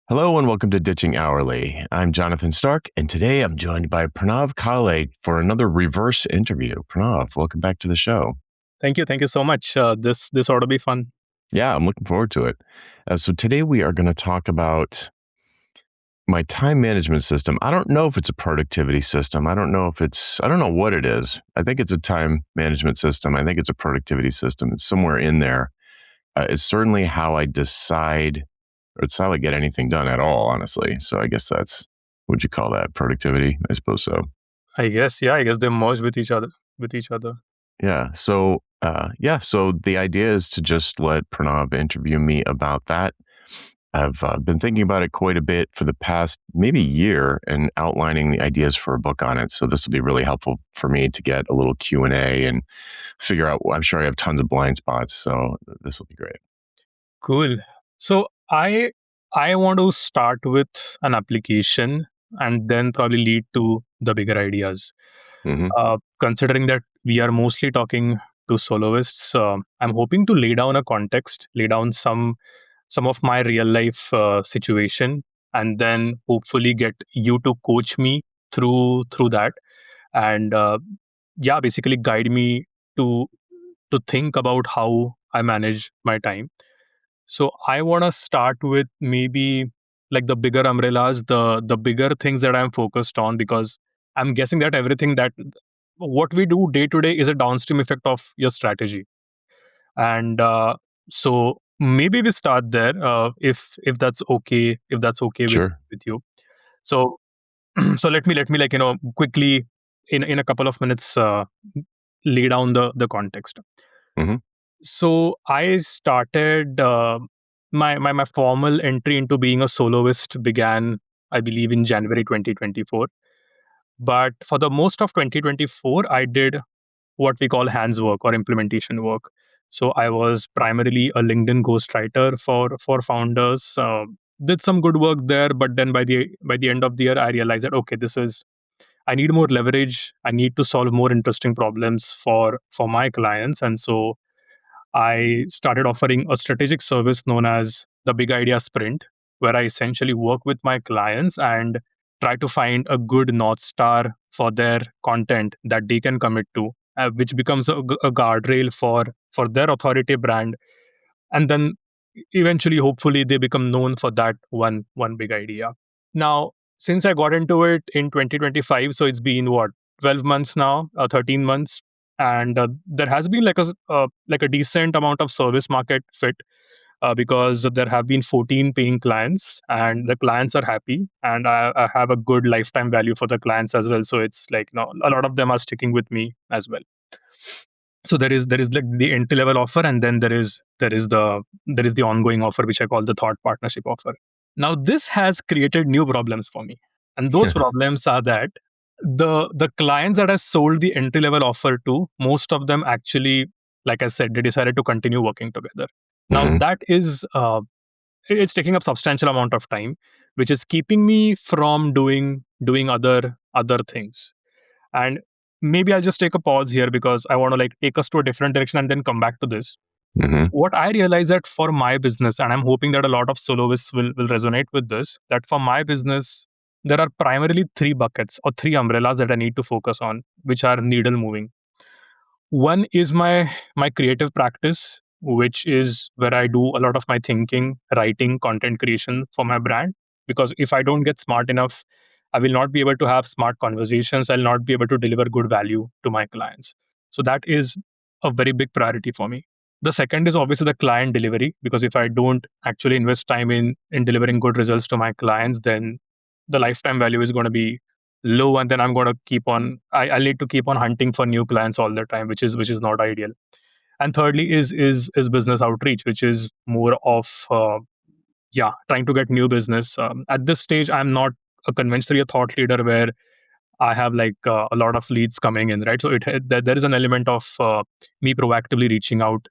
Hello and welcome to Ditching Hourly. I'm Jonathan Stark, and today I'm joined by Pranav Kale for another reverse interview. Pranav, welcome back to the show. Thank you so much. This ought to be fun. Yeah, I'm looking forward to it. So today we are going to talk about my time management system. I don't know if it's a productivity system. I don't know what it is. I think it's a time management system. I think it's a productivity system. It's somewhere in there. It's certainly how I decide, or it's how I get anything done at all, honestly. So I guess would you call that productivity? I suppose so. I guess they merge with each other. Yeah. So the idea is to just let Pranav interview me about that. I've been thinking about it quite a bit for the past maybe year and outlining the ideas for a book on it. So this will be really helpful for me to get a little Q&A and figure out. I'm sure I have tons of blind spots, so this will be great. Cool. So I want to start with an application and then probably lead to the bigger ideas. Mm-hmm. Considering that we are mostly talking to soloists, I'm hoping to lay down a context, lay down some of my real life situation, and then hopefully get you to coach me through that, and basically guide me to think about how I manage my time. So I want to start with maybe like the bigger umbrellas, the bigger things that I'm focused on, because I'm guessing that everything that what we do day to day is a downstream effect of your strategy. And so maybe we start there, if that's okay, Sure. with you. So so let me like quickly in a couple of minutes lay down the context. Mm-hmm. So I started my formal entry into being a soloist began, I believe, in January 2024. But for the most of 2024, I did what we call hands work or implementation work. So I was primarily a LinkedIn ghostwriter for founders. Did some good work there, but then by the end of the year, I realized that okay, I need more leverage. I need to solve more interesting problems for my clients, and so I started offering a strategic service known as the Big Idea Sprint, where I essentially work with my clients and try to find a good North Star for their content that they can commit to, which becomes a guardrail for their authority brand. And then eventually, hopefully, they become known for that one big idea. Now, since I got into it in 2025, so it's been what, 12 months now, 13 months, and there has been like a decent amount of service market fit, because there have been 14 paying clients and the clients are happy, and I have a good lifetime value for the clients as well. So it's like, a lot of them are sticking with me as well. So there is like the entry level offer, and then there is the ongoing offer, which I call the thought partnership offer. Now this has created new problems for me, and those problems are that the clients that I sold the entry level offer to, most of them actually, like I said, they decided to continue working together. Now Mm-hmm. that is it's taking up substantial amount of time, which is keeping me from doing other things. And maybe I'll just take a pause here because I want to like take us to a different direction and then come back to this. Mm-hmm. What I realize that for my business, and I'm hoping that a lot of soloists will resonate with this, that for my business, there are primarily three buckets or three umbrellas that I need to focus on, which are needle moving. One is my creative practice, which is where I do a lot of my thinking, writing, content creation for my brand. Because if I don't get smart enough, I will not be able to have smart conversations. I'll not be able to deliver good value to my clients. So that is a very big priority for me. The second is obviously the client delivery, because if I don't actually invest time in delivering good results to my clients, then the lifetime value is going to be low, and then I'm going to keep on I need to keep on hunting for new clients all the time, which is not ideal. And thirdly is business outreach, which is more of trying to get new business. At this stage, I'm not conventionally a thought leader where I have like a lot of leads coming in, right? So there is an element of me proactively reaching out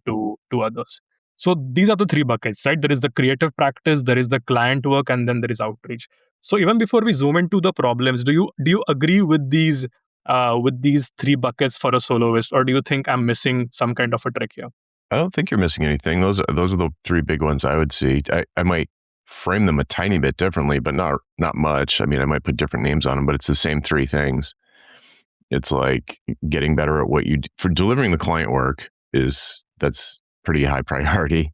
to others. So these are the three buckets, right? There is the creative practice, there is the client work, and then there is outreach. So even before we zoom into the problems, do you agree with these three buckets for a soloist, or do you think I'm missing some kind of a trick here? I don't think you're missing anything. Those are the three big ones I would see. I might frame them a tiny bit differently, but not much. I mean, I might put different names on them, but it's the same three things. It's like getting better at what you do. For delivering the client work that's pretty high priority.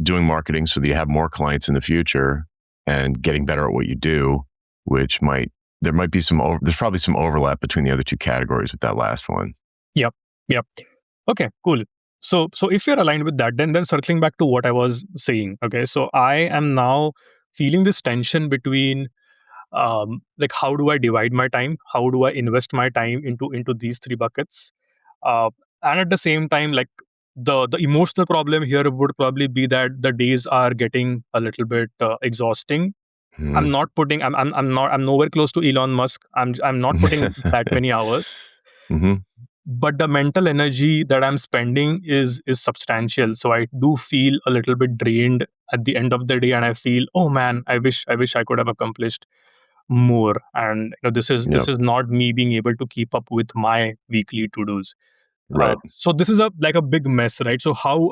Doing marketing so that you have more clients in the future, and getting better at what you do, which there's probably some overlap between the other two categories with that last one. Yep. Okay, cool. So if you're aligned with that, then circling back to what I was saying, okay, so I am now feeling this tension between like, how do I divide my time? How do I invest my time into these three buckets? And at the same time, like, the emotional problem here would probably be that the days are getting a little bit exhausting. Mm-hmm. I'm nowhere close to Elon Musk. I'm not putting that many hours. Mm-hmm. But the mental energy that I'm spending is substantial. So I do feel a little bit drained at the end of the day, and I feel, oh man, I wish I could have accomplished more. And this is not me being able to keep up with my weekly to dos. Right. So this is like a big mess, right? So how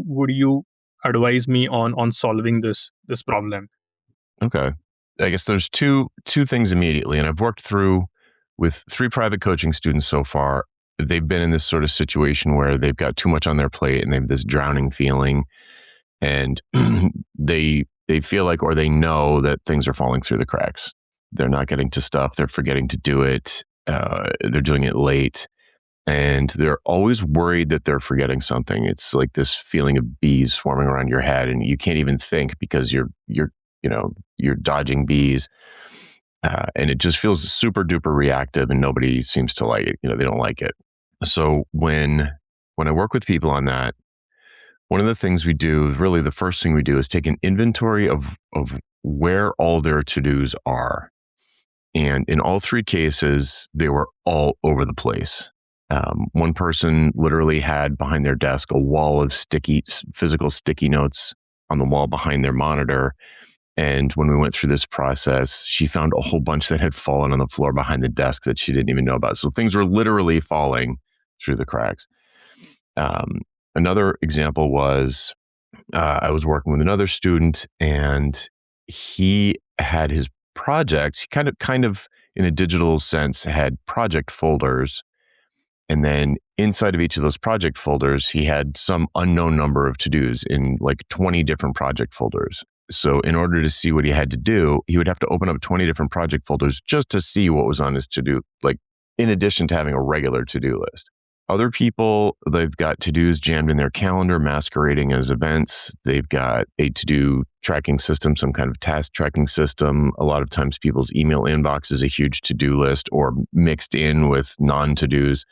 would you advise me on solving this problem? Okay. I guess there's two things immediately, and I've worked through with 3 private coaching students so far. They've been in this sort of situation where they've got too much on their plate and they have this drowning feeling, and they feel like, or they know that things are falling through the cracks. They're not getting to stuff. They're forgetting to do it. They're doing it late, and they're always worried that they're forgetting something. It's like this feeling of bees swarming around your head, and you can't even think because you're dodging bees. And it just feels super duper reactive, and nobody seems to like it. They don't like it. So when I work with people on that, one of the things we do, really the first thing we do, is take an inventory of where all their to-dos are. And in all 3 cases, they were all over the place. One person literally had behind their desk a wall of physical sticky notes on the wall behind their monitor. And when we went through this process, she found a whole bunch that had fallen on the floor behind the desk that she didn't even know about. So things were literally falling through the cracks. Another example was I was working with another student, and he had his projects. He kind of in a digital sense had project folders. And then inside of each of those project folders, he had some unknown number of to-dos in like 20 different project folders. So in order to see what he had to do, he would have to open up 20 different project folders just to see what was on his to-do, like in addition to having a regular to-do list. Other people, they've got to-dos jammed in their calendar, masquerading as events. They've got a to-do tracking system, some kind of task tracking system. A lot of times people's email inbox is a huge to-do list, or mixed in with non-to-dos.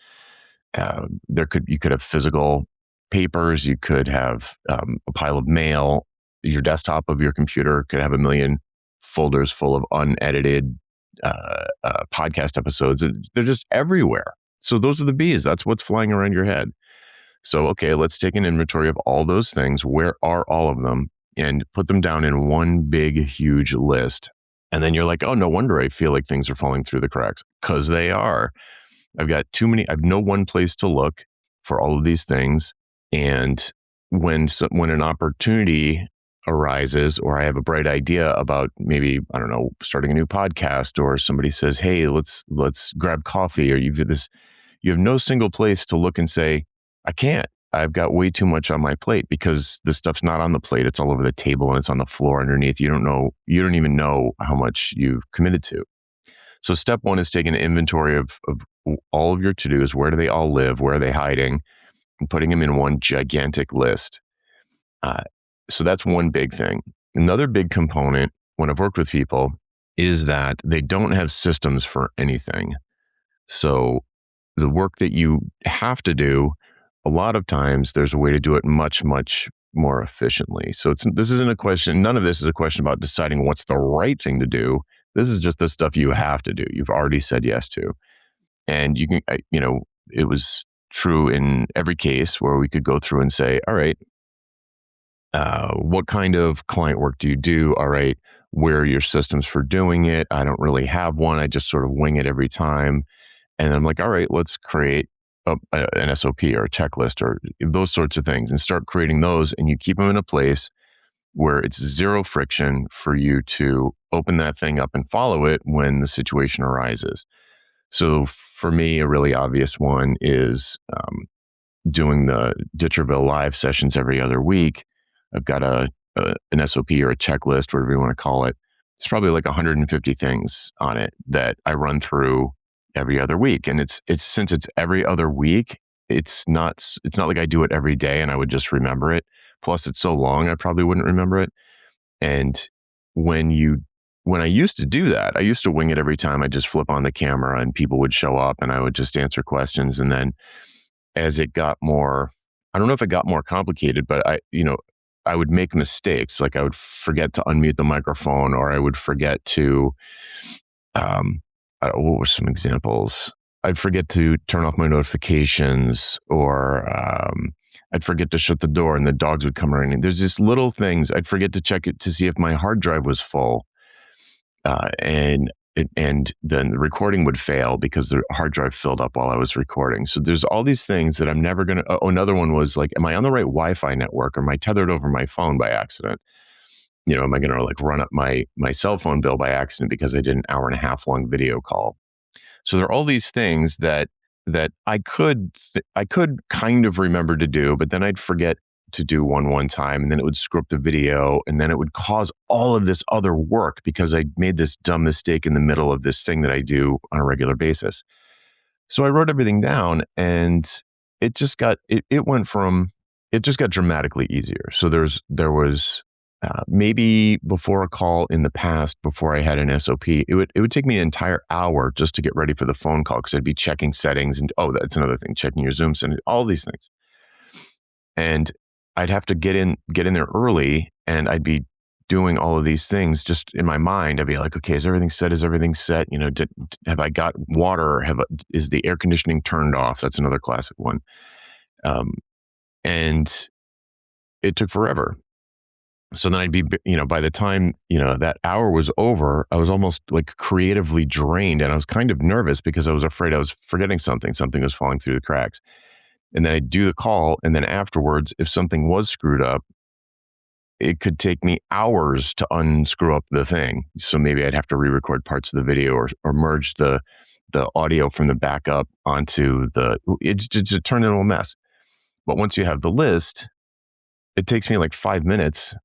You could have physical papers. You could have a pile of mail. Your desktop of your computer could have a million folders full of unedited podcast episodes. They're just everywhere. So those are the bees. That's what's flying around your head. So, okay, let's take an inventory of all those things. Where are all of them? And put them down in one big, huge list. And then you're like, oh, no wonder I feel like things are falling through the cracks, because they are. I've got too many. I've no one place to look for all of these things. And when an opportunity arises, or I have a bright idea about maybe, I don't know, starting a new podcast, or somebody says, hey, let's grab coffee, or you have no single place to look and say, I can't. I've got way too much on my plate, because the stuff's not on the plate. It's all over the table and it's on the floor underneath. You don't even know how much you've committed to. So step 1 is taking an inventory of all of your to-dos. Where do they all live? Where are they hiding? And putting them in one gigantic list. So that's one big thing. Another big component when I've worked with people is that they don't have systems for anything. So the work that you have to do, a lot of times there's a way to do it much, much more efficiently. So this isn't a question. None of this is a question about deciding what's the right thing to do. This is just the stuff you have to do. You've already said yes to. And you can, it was true in every case where we could go through and say, all right, what kind of client work do you do? All right, where are your systems for doing it? I don't really have one. I just sort of wing it every time. And then I'm like, all right, let's create an SOP or a checklist or those sorts of things, and start creating those. And you keep them in a place where it's zero friction for you to open that thing up and follow it when the situation arises. So for me, a really obvious one is doing the Ditcherville live sessions every other week. I've got an SOP or a checklist, whatever you want to call it. It's probably like 150 things on it that I run through every other week. And it's since it's every other week, it's not like I do it every day and I would just remember it. Plus it's so long, I probably wouldn't remember it. And when I used to do that, I used to wing it every time. I just flip on the camera and people would show up and I would just answer questions. And then as it got more, I don't know if it got more complicated, but I would make mistakes. Like I would forget to unmute the microphone, or I would forget to, what were some examples? I'd forget to turn off my notifications, or I'd forget to shut the door and the dogs would come running. There's just little things. I'd forget to check it to see if my hard drive was full. And then the recording would fail because the hard drive filled up while I was recording. So there's all these things that I'm never going to, another one was like, am I on the right Wi-Fi network, or am I tethered over my phone by accident? Am I going to like run up my cell phone bill by accident because I did an 1.5 hour long video call? So there are all these things that I could kind of remember to do, but then I'd forget to do one time, and then it would screw up the video, and then it would cause all of this other work because I made this dumb mistake in the middle of this thing that I do on a regular basis. So I wrote everything down, and it just got dramatically easier. So there was maybe before a call in the past, before I had an SOP, it would take me an entire hour just to get ready for the phone call, because I'd be checking settings, and that's another thing, checking your Zoom settings, all these things. And I'd have to get in there early, and I'd be doing all of these things just in my mind. I'd be like, okay, is everything set? Have I got water? Is the air conditioning turned off? That's another classic one. And it took forever. So then I'd be, by the time, that hour was over, I was almost like creatively drained, and I was kind of nervous because I was afraid I was forgetting something was falling through the cracks. And then I'd do the call, and then afterwards, if something was screwed up, it could take me hours to unscrew up the thing. So maybe I'd have to re-record parts of the video, or merge the audio from the backup onto it just turned into a mess. But once you have the list, it takes me like 5 minutes.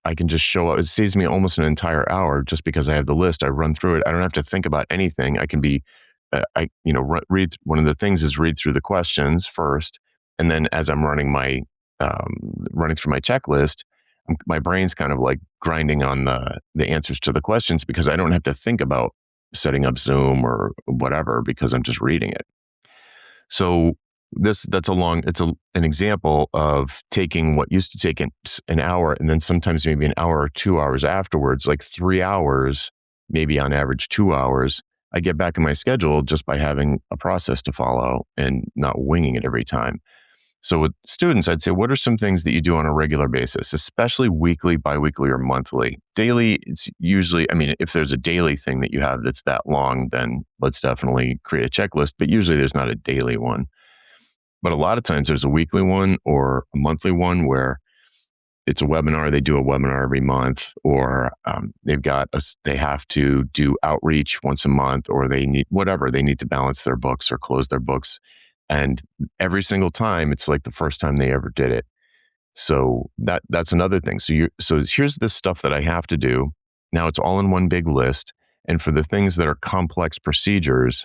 I can just show up. It saves me almost an entire hour just because I have the list. I run through it. I don't have to think about anything. I can be, read. One of the things is read through the questions first, and then as I'm running through my checklist, my brain's kind of like grinding on the answers to the questions, because I don't have to think about setting up Zoom or whatever, because I'm just reading it. So that's an example of taking what used to take an hour, and then sometimes maybe an hour or 2 hours afterwards, like 3 hours, maybe on average 2 hours. I get back in my schedule just by having a process to follow and not winging it every time. So with students, I'd say, what are some things that you do on a regular basis, especially weekly, biweekly, or monthly? Daily, it's usually, if there's a daily thing that you have that's that long, then let's definitely create a checklist. But usually there's not a daily one. But a lot of times there's a weekly one or a monthly one where it's a webinar. They do a webinar every month, or they have to do outreach once a month, or they need to balance their books or close their books. And every single time, it's like the first time they ever did it. So that's another thing. So here's the stuff that I have to do. Now it's all in one big list. And for the things that are complex procedures,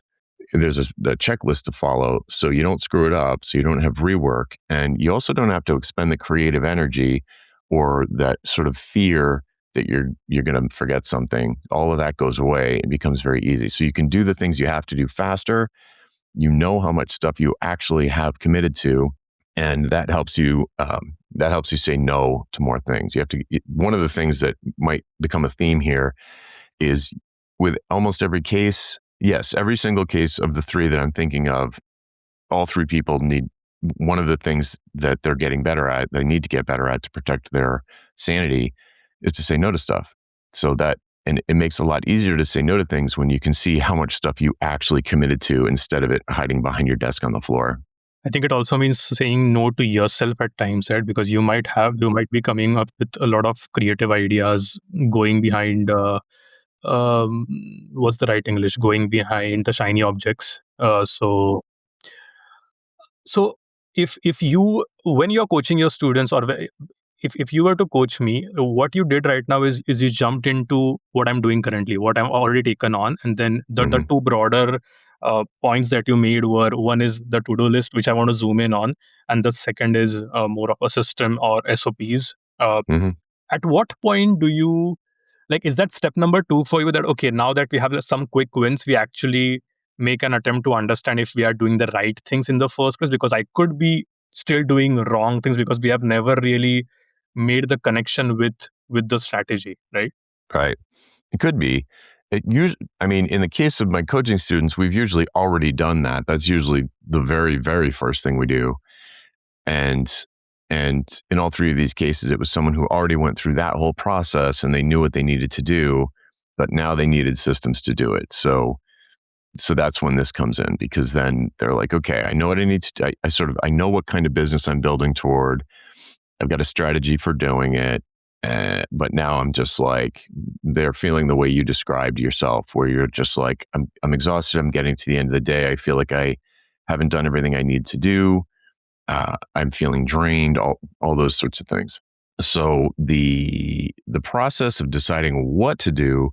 there's a checklist to follow, so you don't screw it up, so you don't have rework, and you also don't have to expend the creative energy or that sort of fear that you're going to forget something. All of that goes away. It becomes very easy. So you can do the things you have to do faster. You know how much stuff you actually have committed to, and that helps you say no to more things. One of the things that might become a theme here is, with almost every case, yes, every single case of the three that I'm thinking of, all three people need, one of the things that they're getting better at, they need to get better at to protect their sanity, is to say no to stuff. And it makes it a lot easier to say no to things when you can see how much stuff you actually committed to, instead of it hiding behind your desk on the floor. I think it also means saying no to yourself at times, right? Because you might be coming up with a lot of creative ideas, going behind what's the right English? Going behind the shiny objects. So if you, when you're coaching your students, or if you were to coach me, what you did right now is you jumped into what I'm doing currently, what I'm already taken on, and then the Hmm. two broader points that you made were, one is the to-do list, which I want to zoom in on, and the second is more of a system or SOPs. Hmm. At what point do you, like, is that step number two for you, that okay, now that we have some quick wins, we actually make an attempt to understand if we are doing the right things in the first place? Because I could be still doing wrong things because we have never really made the connection with the strategy, right? Right. It could be. I mean, in the case of my coaching students, we've usually already done that. That's usually the very, very first thing we do. And in all three of these cases, it was someone who already went through that whole process and they knew what they needed to do, but now they needed systems to do it. So that's when this comes in, because then they're like, okay, I know what I need to do. I know what kind of business I'm building toward. I've got a strategy for doing it. But now I'm just like, they're feeling the way you described yourself, where you're just like, I'm exhausted. I'm getting to the end of the day. I feel like I haven't done everything I need to do. I'm feeling drained, all those sorts of things. So the process of deciding what to do,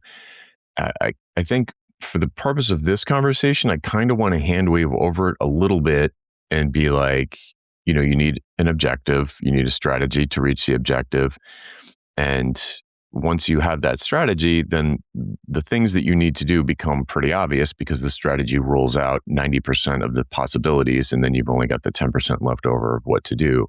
I think for the purpose of this conversation, I kind of want to hand wave over it a little bit and be like, you need an objective, you need a strategy to reach the objective. And once you have that strategy, then the things that you need to do become pretty obvious, because the strategy rules out 90% of the possibilities, and then you've only got the 10% left over of what to do.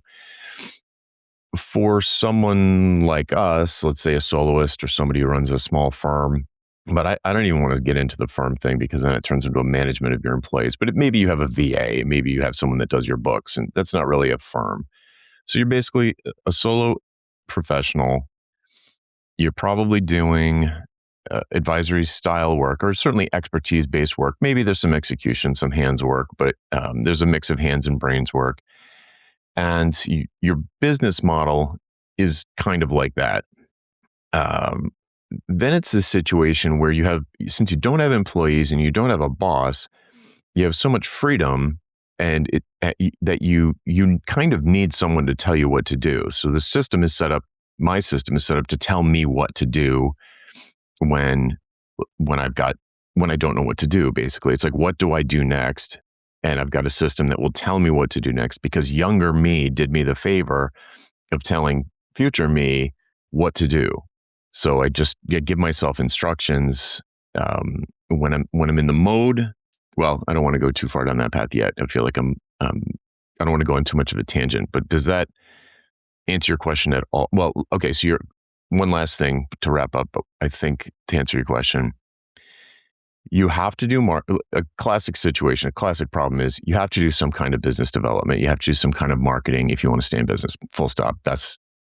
For someone like us, let's say a soloist or somebody who runs a small firm, but I don't even want to get into the firm thing, because then it turns into a management of your employees. But maybe you have a VA, maybe you have someone that does your books, and that's not really a firm. So you're basically a solo professional. You're probably doing advisory style work, or certainly expertise based work. Maybe there's some execution, some hands work, but there's a mix of hands and brains work. And your business model is kind of like that. Um, then it's the situation where since you don't have employees and you don't have a boss, you have so much freedom, and that you kind of need someone to tell you what to do. So the system is set up. My system is set up to tell me what to do when I don't know what to do. Basically, it's like, what do I do next? And I've got a system that will tell me what to do next, because younger me did me the favor of telling future me what to do. So I just give myself instructions when I'm in the mode. Well, I don't want to go too far down that path yet. I feel like I don't want to go on too much of a tangent, but does that answer your question at all? Well, okay. So one last thing to wrap up, I think, to answer your question, you have to do a classic situation. A classic problem is you have to do some kind of business development. You have to do some kind of marketing if you want to stay in business. Full stop.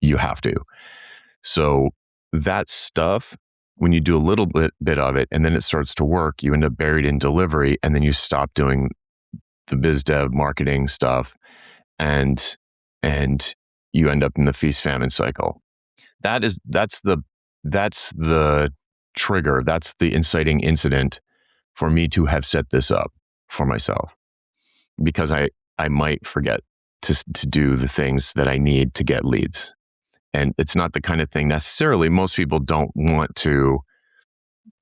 You have to. So that stuff, when you do a little bit of it and then it starts to work, you end up buried in delivery, and then you stop doing the biz dev marketing stuff, and you end up in the feast-famine cycle. That's the trigger. That's the inciting incident for me to have set this up for myself, because I might forget to do the things that I need to get leads. And it's not the kind of thing necessarily. Most people don't want to,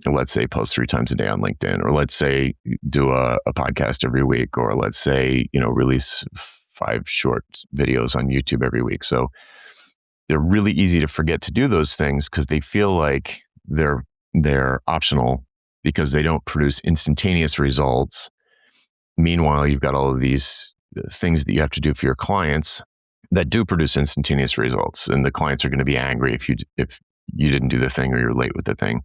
let's say, post 3 times a day on LinkedIn, or let's say do a podcast every week, or let's say, release 5 short videos on YouTube every week. So they're really easy to forget to do those things because they feel like they're optional, because they don't produce instantaneous results. Meanwhile, you've got all of these things that you have to do for your clients that do produce instantaneous results, and the clients are going to be angry if you didn't do the thing, or you're late with the thing.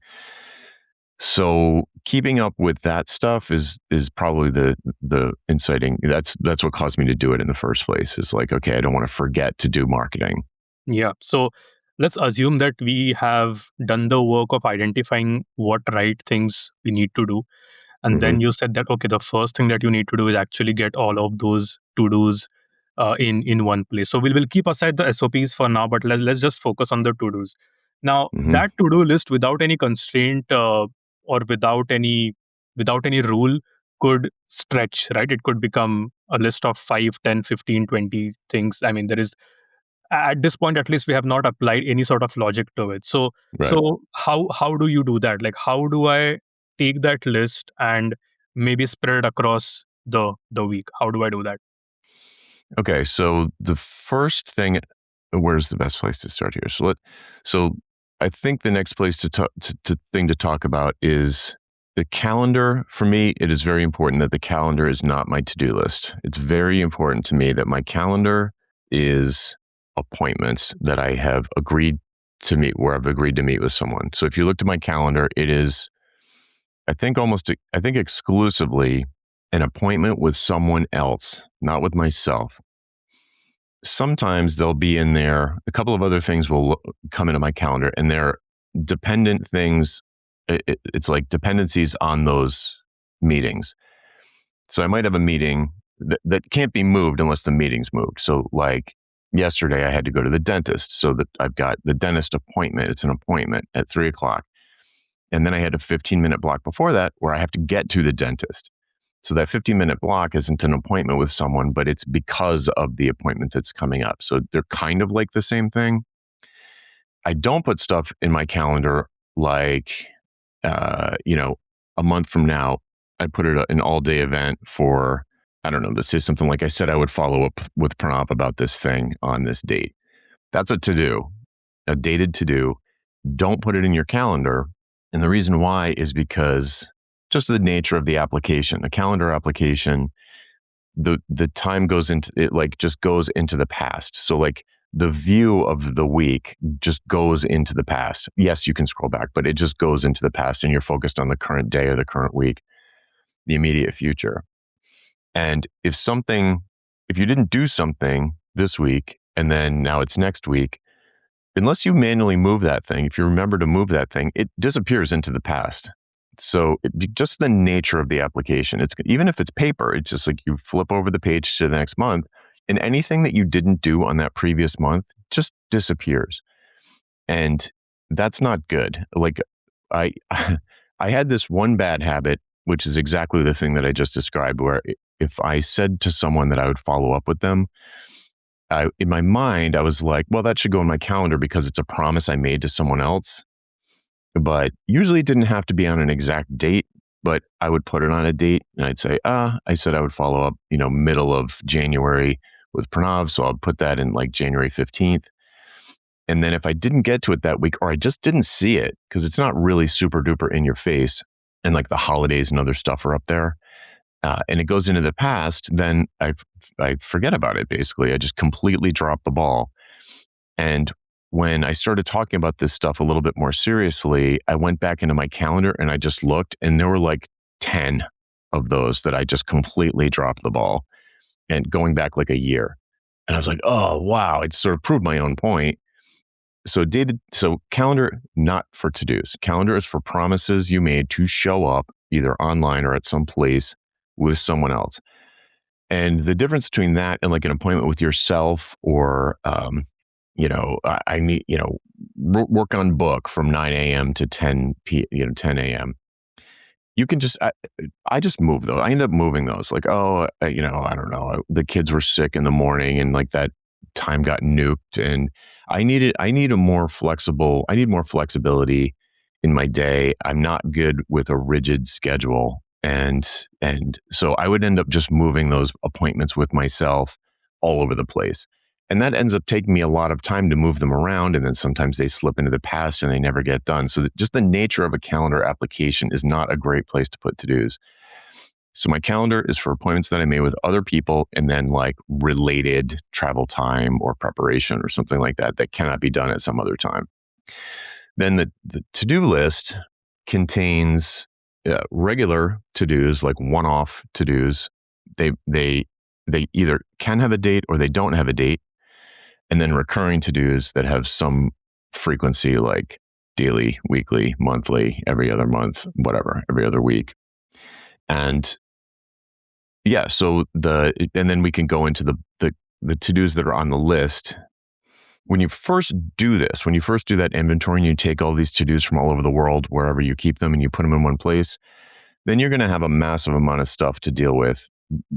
So keeping up with that stuff is probably the inciting. That's what caused me to do it in the first place. Is like, okay, I don't want to forget to do marketing. Yeah. So let's assume that we have done the work of identifying what right things we need to do. And Mm-hmm. then you said that, okay, the first thing that you need to do is actually get all of those to-dos in one place. So we'll keep aside the SOPs for now, but let's just focus on the to-dos. Now, Mm-hmm. that to-do list without any constraint or without any rule could stretch, right? It could become a list of 5, 10, 15, 20 things. I mean, there is, at this point at least, we have not applied any sort of logic to it. So Right. how do you do that? Like, how do I take that list and maybe spread it across the week? How do I do that? Okay, so the first thing, where's the best place to start here? So I think the next place to talk about is the calendar. For me, it is very important that the calendar is not my to-do list. It's very important to me that my calendar is appointments that I have agreed to meet, where I've agreed to meet with someone. So if you look at my calendar, it is, I think exclusively an appointment with someone else, not with myself. Sometimes they'll be in there. A couple of other things will come into my calendar, and they're dependent things. It's like dependencies on those meetings. So I might have a meeting that can't be moved unless the meeting's moved. So like yesterday, I had to go to the dentist. So that I've got the dentist appointment. It's an appointment at 3:00. And then I had a 15-minute block before that where I have to get to the dentist. So that 15-minute block isn't an appointment with someone, but it's because of the appointment that's coming up. So they're kind of like the same thing. I don't put stuff in my calendar like, a month from now, I put it an all-day event for, I don't know, this is something like I said, I would follow up with Pranav about this thing on this date. That's a to-do, a dated to-do. Don't put it in your calendar. And the reason why is because just the nature of the application, a calendar application, the time goes into it, like just goes into the past. So like the view of the week just goes into the past. Yes, you can scroll back, but it just goes into the past and you're focused on the current day or the current week, the immediate future. And if you didn't do something this week and then now it's next week, unless you manually move that thing, if you remember to move that thing, it disappears into the past. So just the nature of the application, it's even if it's paper, it's just like you flip over the page to the next month and anything that you didn't do on that previous month just disappears. And that's not good. Like I, I had this one bad habit, which is exactly the thing that I just described, where if I said to someone that I would follow up with them, in my mind, I was like, well, that should go in my calendar because it's a promise I made to someone else. But usually it didn't have to be on an exact date, but I would put it on a date and I'd say, I said I would follow up, middle of January with Pranav. So I'll put that in like January 15th. And then if I didn't get to it that week, or I just didn't see it, because it's not really super duper in your face, and like the holidays and other stuff are up there, and it goes into the past, then I forget about it, basically. I just completely drop the ball. And when I started talking about this stuff a little bit more seriously, I went back into my calendar and I just looked, and there were like 10 of those that I just completely dropped the ball, and going back like a year. And I was like, oh, wow. It sort of proved my own point. So calendar, not for to-dos. Calendar is for promises you made to show up either online or at some place with someone else. And the difference between that and like an appointment with yourself or, I need, work on book from 9 a.m. to 10 a.m. You can just, I just move those. I end up moving those like, I don't know. The kids were sick in the morning and like that time got nuked, and I need more flexibility in my day. I'm not good with a rigid schedule. And so I would end up just moving those appointments with myself all over the place. And that ends up taking me a lot of time to move them around. And then sometimes they slip into the past and they never get done. So just the nature of a calendar application is not a great place to put to-dos. So my calendar is for appointments that I made with other people and then like related travel time or preparation or something like that cannot be done at some other time. Then the to-do list contains regular to-dos, like one-off to-dos. They either can have a date or they don't have a date. And then recurring to-dos that have some frequency, like daily, weekly, monthly, every other month, whatever, every other week. And yeah, and then we can go into the to-dos that are on the list. When you first do this, when you first do that inventory and you take all these to-dos from all over the world, wherever you keep them, and you put them in one place, then you're going to have a massive amount of stuff to deal with,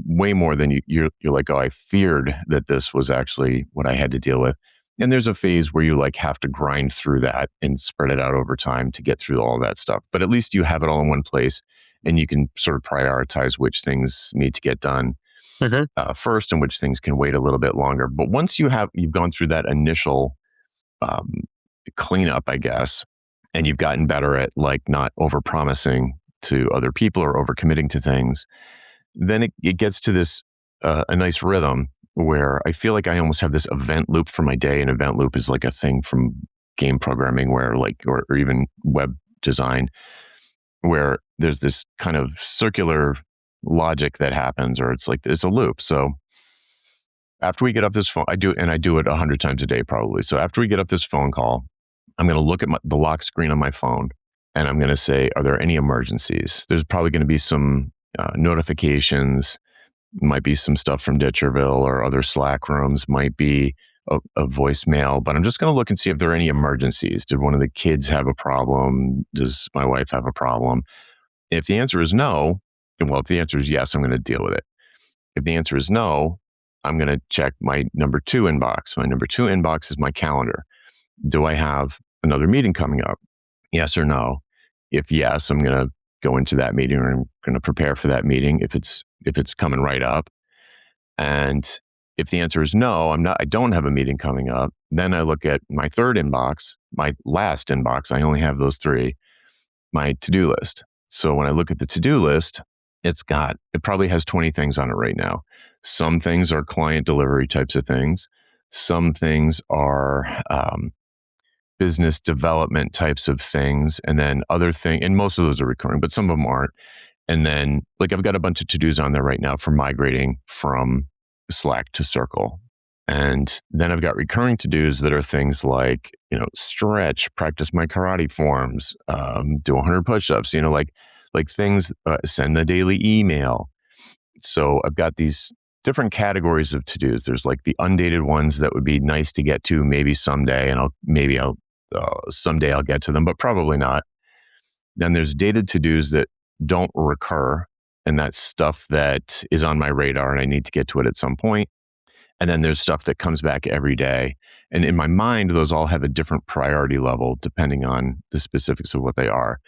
way more than you're like, oh, I feared that this was actually what I had to deal with. And there's a phase where you like have to grind through that and spread it out over time to get through all that stuff. But at least you have it all in one place and you can sort of prioritize which things need to get done first and which things can wait a little bit longer. But once you've gone through that initial um, cleanup, I guess, and you've gotten better at like not over promising to other people or over committing to things, then it gets to this a nice rhythm where I feel like I almost have this event loop for my day. An event loop is like a thing from game programming where like, or even web design, where there's this kind of circular logic that happens, or it's like, it's a loop. So after we get off this phone, I do it 100 times a day probably. So after we get off this phone call, I'm going to look at the lock screen on my phone and I'm going to say, are there any emergencies? There's probably going to be some notifications, might be some stuff from Ditcherville or other Slack rooms, might be a voicemail, but I'm just going to look and see if there are any emergencies. Did one of the kids have a problem? Does my wife have a problem? If the answer is no, well, if the answer is yes, I'm going to deal with it. If the answer is no, I'm going to check my number 2 inbox. My number 2 inbox is my calendar. Do I have another meeting coming up? Yes or no? If yes, I'm going to go into that meeting, or I'm going to prepare for that meeting if it's coming right up. And if the answer is no, I don't have a meeting coming up, then I look at my 3rd inbox, my last inbox. I only have those 3, my to-do list. So when I look at the to-do list, it probably has 20 things on it right now. Some things are client delivery types of things. Some things are business development types of things. And then and most of those are recurring, but some of them aren't. And then like I've got a bunch of to-dos on there right now for migrating from Slack to Circle. And then I've got recurring to-dos that are things like, stretch, practice my karate forms, do 100 push-ups, like things, send the daily email. So I've got these different categories of to-dos. There's like the undated ones that would be nice to get to maybe someday, and someday I'll get to them, but probably not. Then there's dated to-dos that don't recur, and that's stuff that is on my radar and I need to get to it at some point. And then there's stuff that comes back every day. And in my mind, those all have a different priority level depending on the specifics of what they are.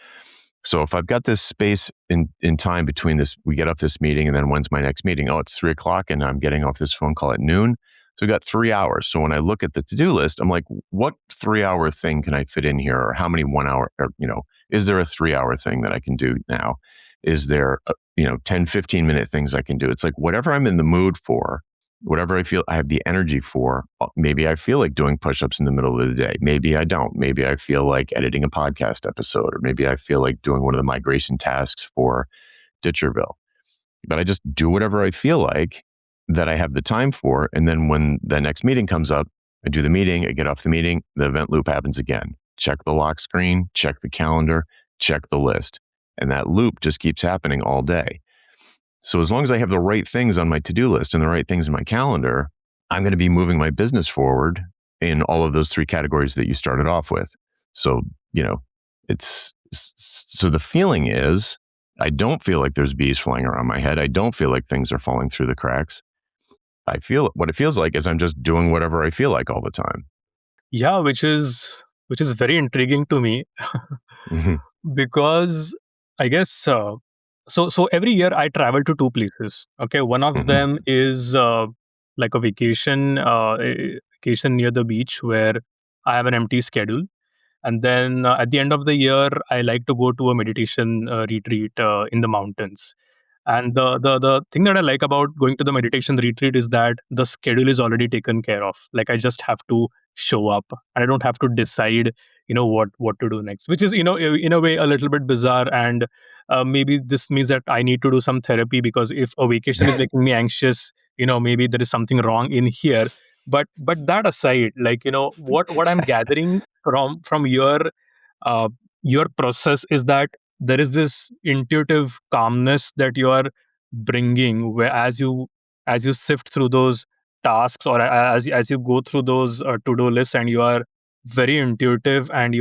So if I've got this space in time between this, we get off this meeting and then when's my next meeting? Oh, it's 3:00 and I'm getting off this phone call at noon. So we've got 3 hours. So when I look at the to-do list, I'm like, what 3-hour thing can I fit in here? Or how many 1 hour, or, is there a 3-hour thing that I can do now? Is there, 10, 15-minute things I can do? It's like whatever I'm in the mood for, whatever I feel I have the energy for. Maybe I feel like doing push-ups in the middle of the day. Maybe I don't. Maybe I feel like editing a podcast episode, or maybe I feel like doing one of the migration tasks for Ditcherville. But I just do whatever I feel like that I have the time for. And then when the next meeting comes up, I do the meeting, I get off the meeting, the event loop happens again. Check the lock screen, check the calendar, check the list. And that loop just keeps happening all day. So as long as I have the right things on my to-do list and the right things in my calendar, I'm going to be moving my business forward in all of those 3 categories that you started off with. So, so the feeling is, I don't feel like there's bees flying around my head. I don't feel like things are falling through the cracks. What it feels like is I'm just doing whatever I feel like all the time. Yeah, which is very intriguing to me Mhm. because I guess so every year I travel to 2 places. Okay, one of Mhm. them is like a vacation near the beach where I have an empty schedule. And then at the end of the year, I like to go to a meditation retreat in the mountains. And the thing that I like about going to the meditation retreat is that the schedule is already taken care of. Like I just have to show up, and I don't have to decide, what to do next. Which is, in a way, a little bit bizarre. And maybe this means that I need to do some therapy, because if a vacation is making me anxious, maybe there is something wrong in here. But that aside, like, what I'm gathering from uh, your process is that there is this intuitive calmness that you are bringing, where as you sift through those tasks, or as you go through those to-do lists, and you are very intuitive, and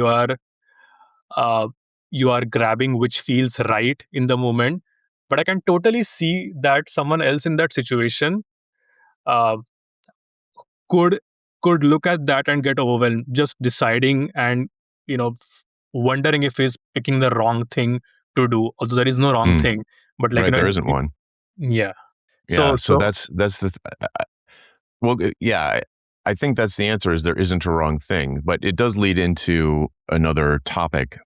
uh, you are grabbing which feels right in the moment. But I can totally see that someone else in that situation uh, could could look at that and get overwhelmed, just deciding, and wondering if he's picking the wrong thing to do, although there is no wrong Mm, thing. But right, there isn't one. yeah. Yeah, so so so that's the well, yeah, I think that's the answer, is there isn't a wrong thing, but it does lead into another topic,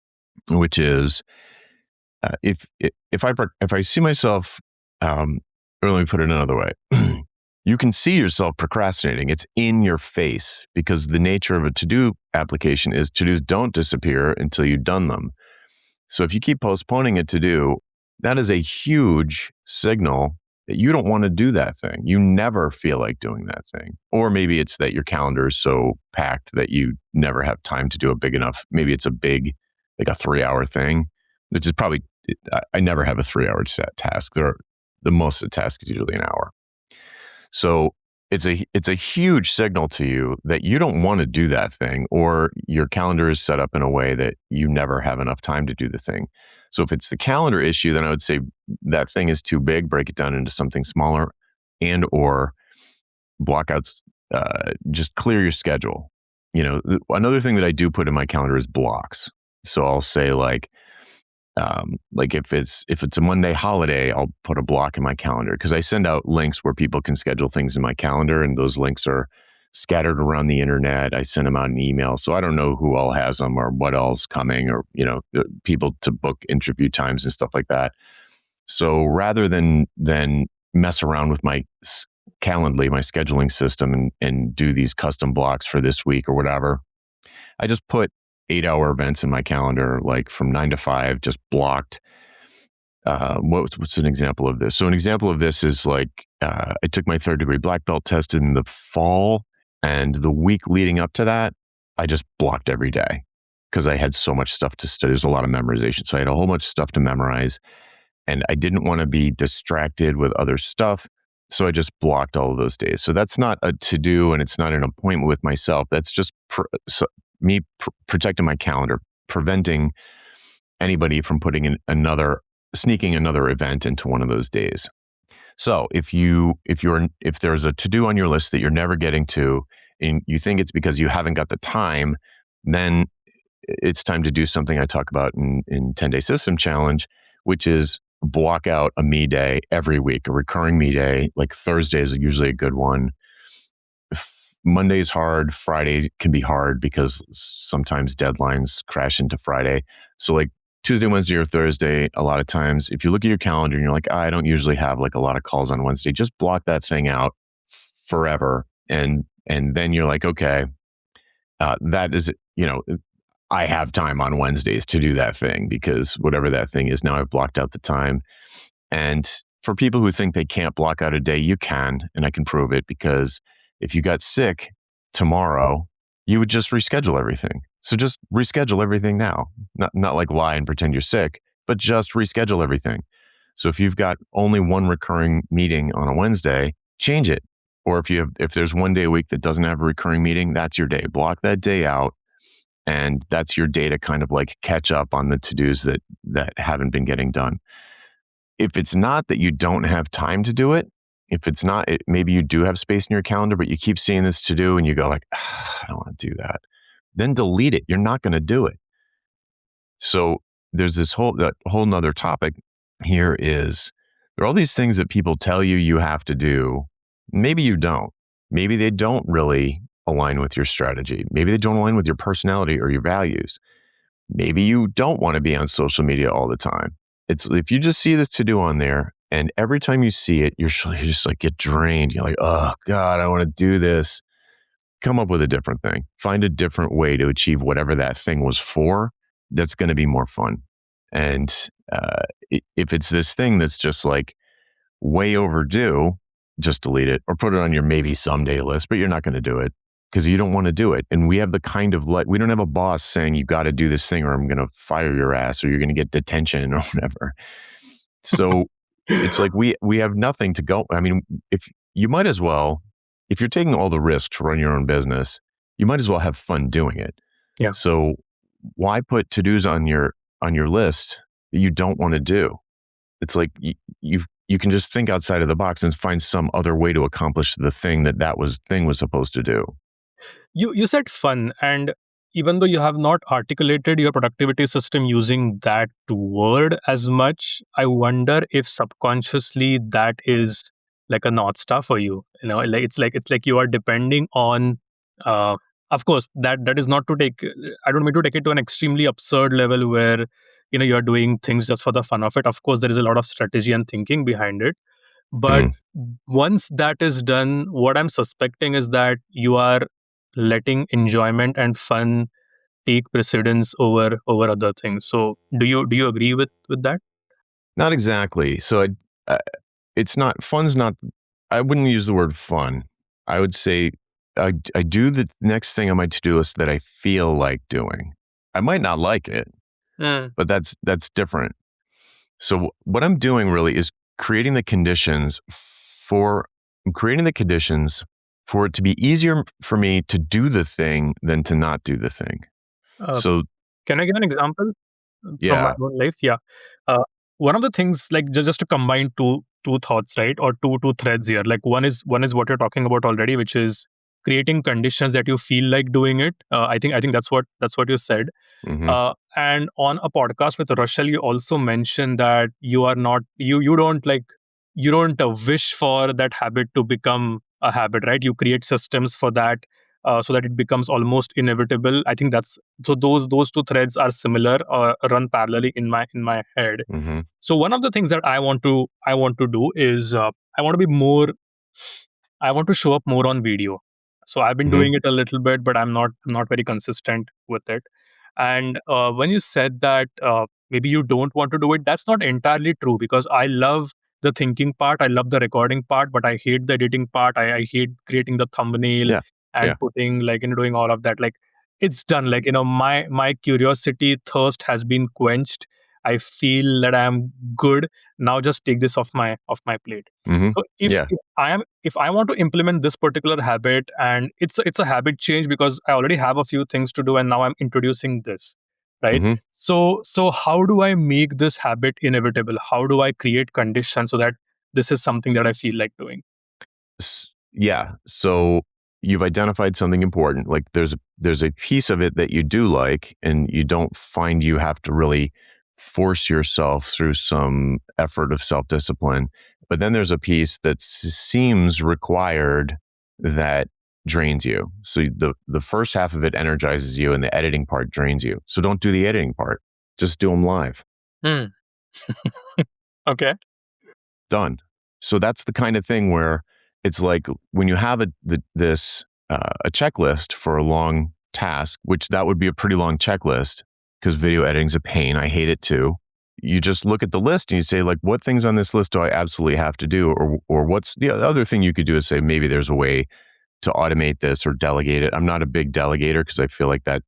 which is if I see myself, or let me put it another way, you can see yourself procrastinating. It's in your face, because the nature of a to-do application is to-dos don't disappear until you've done them. So if you keep postponing a to-do, that is a huge signal that you don't want to do that thing. You never feel like doing that thing. Or maybe it's that your calendar is so packed that you never have time to do a big enough. Maybe it's a big, like a 3-hour thing, which is probably, I never have a 3-hour task. The most of the task is usually an hour. So it's a huge signal to you that you don't want to do that thing, or your calendar is set up in a way that you never have enough time to do the thing. So if it's the calendar issue, then I would say that thing is too big, break it down into something smaller, and or block out, just clear your schedule. Another thing that I do put in my calendar is blocks. So I'll say like if it's a Monday holiday, I'll put a block in my calendar, because I send out links where people can schedule things in my calendar, and those links are scattered around the internet. I send them out in email, so I don't know who all has them or what all's coming, or people to book interview times and stuff like that. So rather than mess around with my Calendly, my scheduling system, and do these custom blocks for this week or whatever, I just put 8-hour events in my calendar, like from 9 to 5, just blocked. What's an example of this? So an example of this is like, I took my 3rd degree black belt test in the fall, and the week leading up to that, I just blocked every day, because I had so much stuff to study. There's a lot of memorization. So I had a whole bunch of stuff to memorize, and I didn't want to be distracted with other stuff. So I just blocked all of those days. So that's not a to-do, and it's not an appointment with myself. That's just me protecting my calendar, preventing anybody from putting in sneaking another event into one of those days. So if there's a to-do on your list that you're never getting to, and you think it's because you haven't got the time, then it's time to do something I talk about in 10-day system challenge, which is block out a me day every week, a recurring me day. Like Thursday is usually a good one. Monday is hard. Friday can be hard because sometimes deadlines crash into Friday. So like Tuesday, Wednesday, or Thursday, a lot of times, if you look at your calendar and you're like, I don't usually have like a lot of calls on Wednesday, just block that thing out forever. And then you're like, okay, that is, I have time on Wednesdays to do that thing, because whatever that thing is, now I've blocked out the time. And for people who think they can't block out a day, you can, and I can prove it, because if you got sick tomorrow, you would just reschedule everything. So just reschedule everything now. Not like lie and pretend you're sick, but just reschedule everything. So if you've got only one recurring meeting on a Wednesday, change it. Or if there's one day a week that doesn't have a recurring meeting, that's your day. Block that day out, and that's your day to kind of like catch up on the to-dos that haven't been getting done. If it's not that you don't have time to do it, if it's not, maybe you do have space in your calendar, but you keep seeing this to do and you go like, I don't want to do that, then delete it. You're not going to do it. So there's that whole nother topic here is, there are all these things that people tell you have to do. Maybe you don't. Maybe they don't really align with your strategy. Maybe they don't align with your personality or your values. Maybe you don't want to be on social media all the time. If you just see this to do on there, and every time you see it, you just like get drained. You're like, oh God, I want to do this. Come up with a different thing. Find a different way to achieve whatever that thing was for. That's going to be more fun. And if it's this thing that's just like way overdue, just delete it or put it on your maybe someday list, but you're not going to do it. because you don't want to do it. And we have the kind of we don't have a boss saying you got to do this thing or I'm going to fire your ass or you're going to get detention or whatever. So it's like we have nothing to go. I mean, if you might as well, if you're taking all the risk to run your own business, you might as well have fun doing it. Yeah. So why put to-dos on your list that you don't want to do? It's like you can just think outside of the box and find some other way to accomplish the thing that thing was supposed to do. You said fun, and even though you have not articulated your productivity system using that word as much, I wonder if subconsciously that is like a north star for you. Like it's like you are depending on. Of course, that is not to take. I don't mean to take it to an extremely absurd level where you are doing things just for the fun of it. Of course, there is a lot of strategy and thinking behind it. But once that is done, what I'm suspecting is that you are letting enjoyment and fun take precedence over other things. So do you agree with that? Not exactly. So I it's not fun's not. I wouldn't use the word fun. I would say I do the next thing on my to-do list that I feel like doing. I might not like it, Mm. but that's different. So what I'm doing really is creating the conditions for it to be easier for me to do the thing than to not do the thing. Uh, So can I give an example from my yeah. own life? Yeah. Uh, One of the things, like just to combine two thoughts, right, or two threads here. Like one is what you're talking about already, which is creating conditions that you feel like doing it. I think that's what you said. Hmm. And on a podcast with Russell, you also mentioned that you are not you don't like you don't wish for that habit to become a habit, right? You create systems for that, so that it becomes almost inevitable. I think that's so. Those two threads are similar, run parallelly in my head. Hmm. So one of the things that I want to do is I want to show up more on video. So I've been Hmm. doing it a little bit, but I'm not very consistent with it. And when you said that maybe you don't want to do it, that's not entirely true, because I love the thinking part, I love the recording part, but I hate the editing part. I hate creating the thumbnail Yeah. Yeah. and putting doing all of that. Like, it's done. Like, my curiosity thirst has been quenched. I feel that I am good now. Just take this off my plate. Hmm. So if, Yeah. if I want to implement this particular habit, and it's a habit change because I already have a few things to do and now I'm introducing this, right? Hmm. So how do I make this habit inevitable? How do I create conditions so that this is something that I feel like doing? Yeah. So you've identified something important. Like there's a piece of it that you do like, and you don't find you have to really force yourself through some effort of self-discipline. But then there's a piece that seems required that drains you. So the first half of it energizes you, and the editing part drains you. So don't do the editing part. Just do them live. Hmm. Okay. Done. So that's the kind of thing where it's like when you have a checklist for a long task, which that would be a pretty long checklist because video editing's a pain. I hate it too. You just look at the list and you say, like, what things on this list do I absolutely have to do? Or what's the other thing you could do is say, maybe there's a way to automate this or delegate it. I'm not a big delegator because I feel like that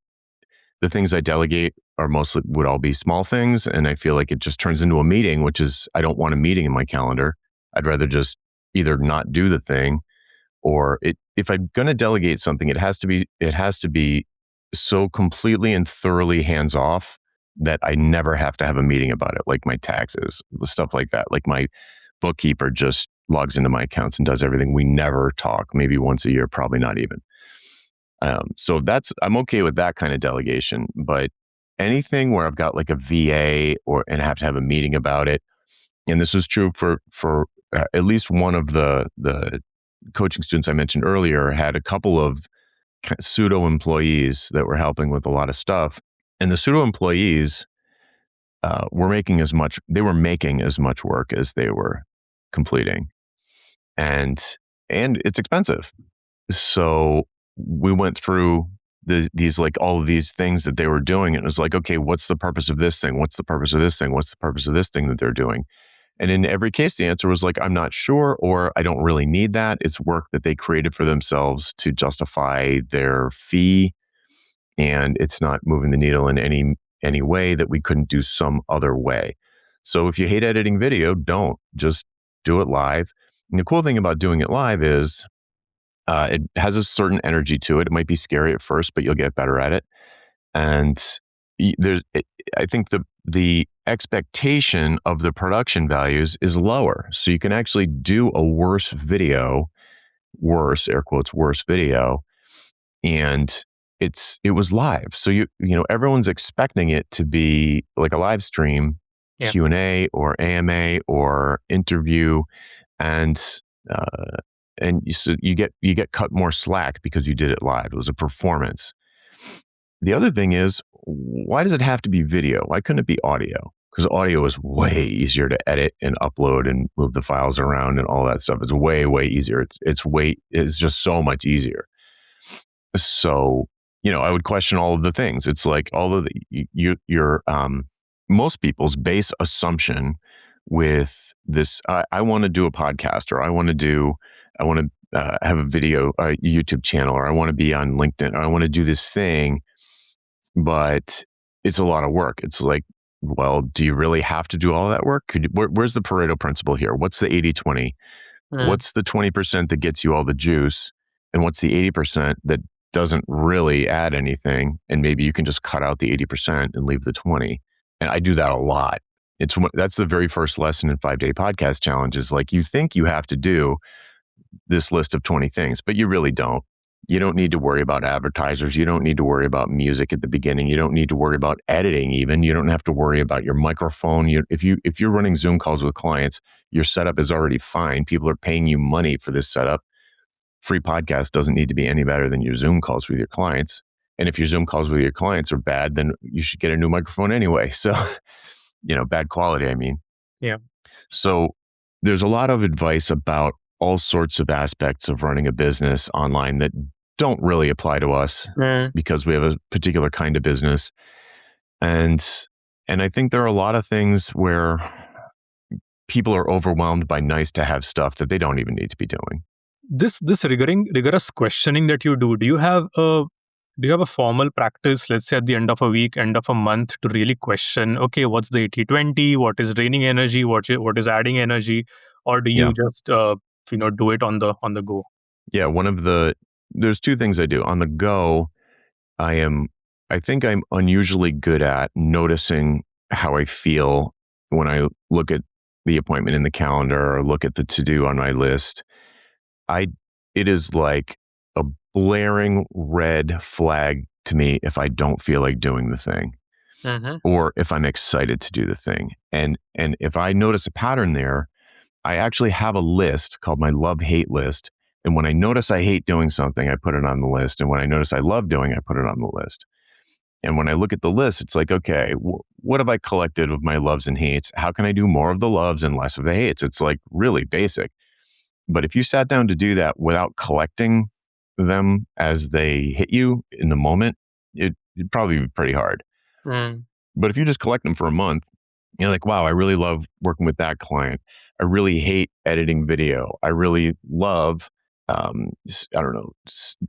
the things I delegate would all be small things. And I feel like it just turns into a meeting, which is, I don't want a meeting in my calendar. I'd rather just either not do the thing if I'm going to delegate something, it has to be so completely and thoroughly hands off that I never have to have a meeting about it. Like my taxes, the stuff like that. Like my bookkeeper just logs into my accounts and does everything. We never talk, maybe once a year, probably not even. So I'm okay with that kind of delegation, but anything where I've got like a VA and I have to have a meeting about it. And this is true for at least one of the coaching students I mentioned earlier had a couple of pseudo employees that were helping with a lot of stuff. And the pseudo employees were making as much work as they were completing. And it's expensive. So we went through these like all of these things that they were doing. And it was like, okay, what's the purpose of this thing? What's the purpose of this thing? What's the purpose of this thing that they're doing? And in every case, the answer was like, I'm not sure, or I don't really need that. It's work that they created for themselves to justify their fee. And it's not moving the needle in any way that we couldn't do some other way. So if you hate editing video, don't. Just do it live. And the cool thing about doing it live is it has a certain energy to it. It might be scary at first, but you'll get better at it. And I think the expectation of the production values is lower. So you can actually do a worse video, air quotes, worse video, and it was live. So everyone's expecting it to be like a live stream, Yeah. Q&A or AMA or interview, and you get cut more slack because you did it live. It was a performance. The other thing is, why does it have to be video? Why couldn't it be audio? Because audio is way easier to edit and upload and move the files around and all that stuff. It's way, way easier. It's just so much easier. So, I would question all of the things. It's like all of your most people's base assumption with this, I want to do a podcast, or I want to have a video, a YouTube channel, or I want to be on LinkedIn, or I want to do this thing, but it's a lot of work. It's like, well, do you really have to do all that work? Where's the Pareto principle here? What's the 80-20? What's the 20% that gets you all the juice? And what's the 80% that doesn't really add anything? And maybe you can just cut out the 80% and leave the 20. And I do that a lot. That's the very first lesson in 5-Day Podcast Challenge is like, you think you have to do this list of 20 things, but you really don't. You don't need to worry about advertisers. You don't need to worry about music at the beginning. You don't need to worry about editing even. You don't have to worry about your microphone. If you're running Zoom calls with clients, your setup is already fine. People are paying you money for this setup. Free podcast doesn't need to be any better than your Zoom calls with your clients. And if your Zoom calls with your clients are bad, then you should get a new microphone anyway. So, bad quality, I mean. Yeah. So there's a lot of advice about all sorts of aspects of running a business online that don't really apply to us because we have a particular kind of business. And I think there are a lot of things where people are overwhelmed by nice to have stuff that they don't even need to be doing. This rigorous questioning that you do you have a formal practice, let's say at the end of a week, end of a month, to really question, okay, what's the 80-20? What is draining energy? What is adding energy? Or do you just do it on the go? Yeah, there's two things I do. On the go, I think I'm unusually good at noticing how I feel when I look at the appointment in the calendar or look at the to-do on my list. It is like a blaring red flag to me if I don't feel like doing the thing, or if I'm excited to do the thing. And if I notice a pattern there, I actually have a list called my love-hate list. And when I notice I hate doing something, I put it on the list. And when I notice I love doing, I put it on the list. And when I look at the list, it's like, okay, what have I collected of my loves and hates? How can I do more of the loves and less of the hates? It's like really basic. But if you sat down to do that without collecting them as they hit you in the moment, it'd probably be pretty hard. But if you just collect them for a month, you're like, wow, I really love working with that client. I really hate editing video. I really love,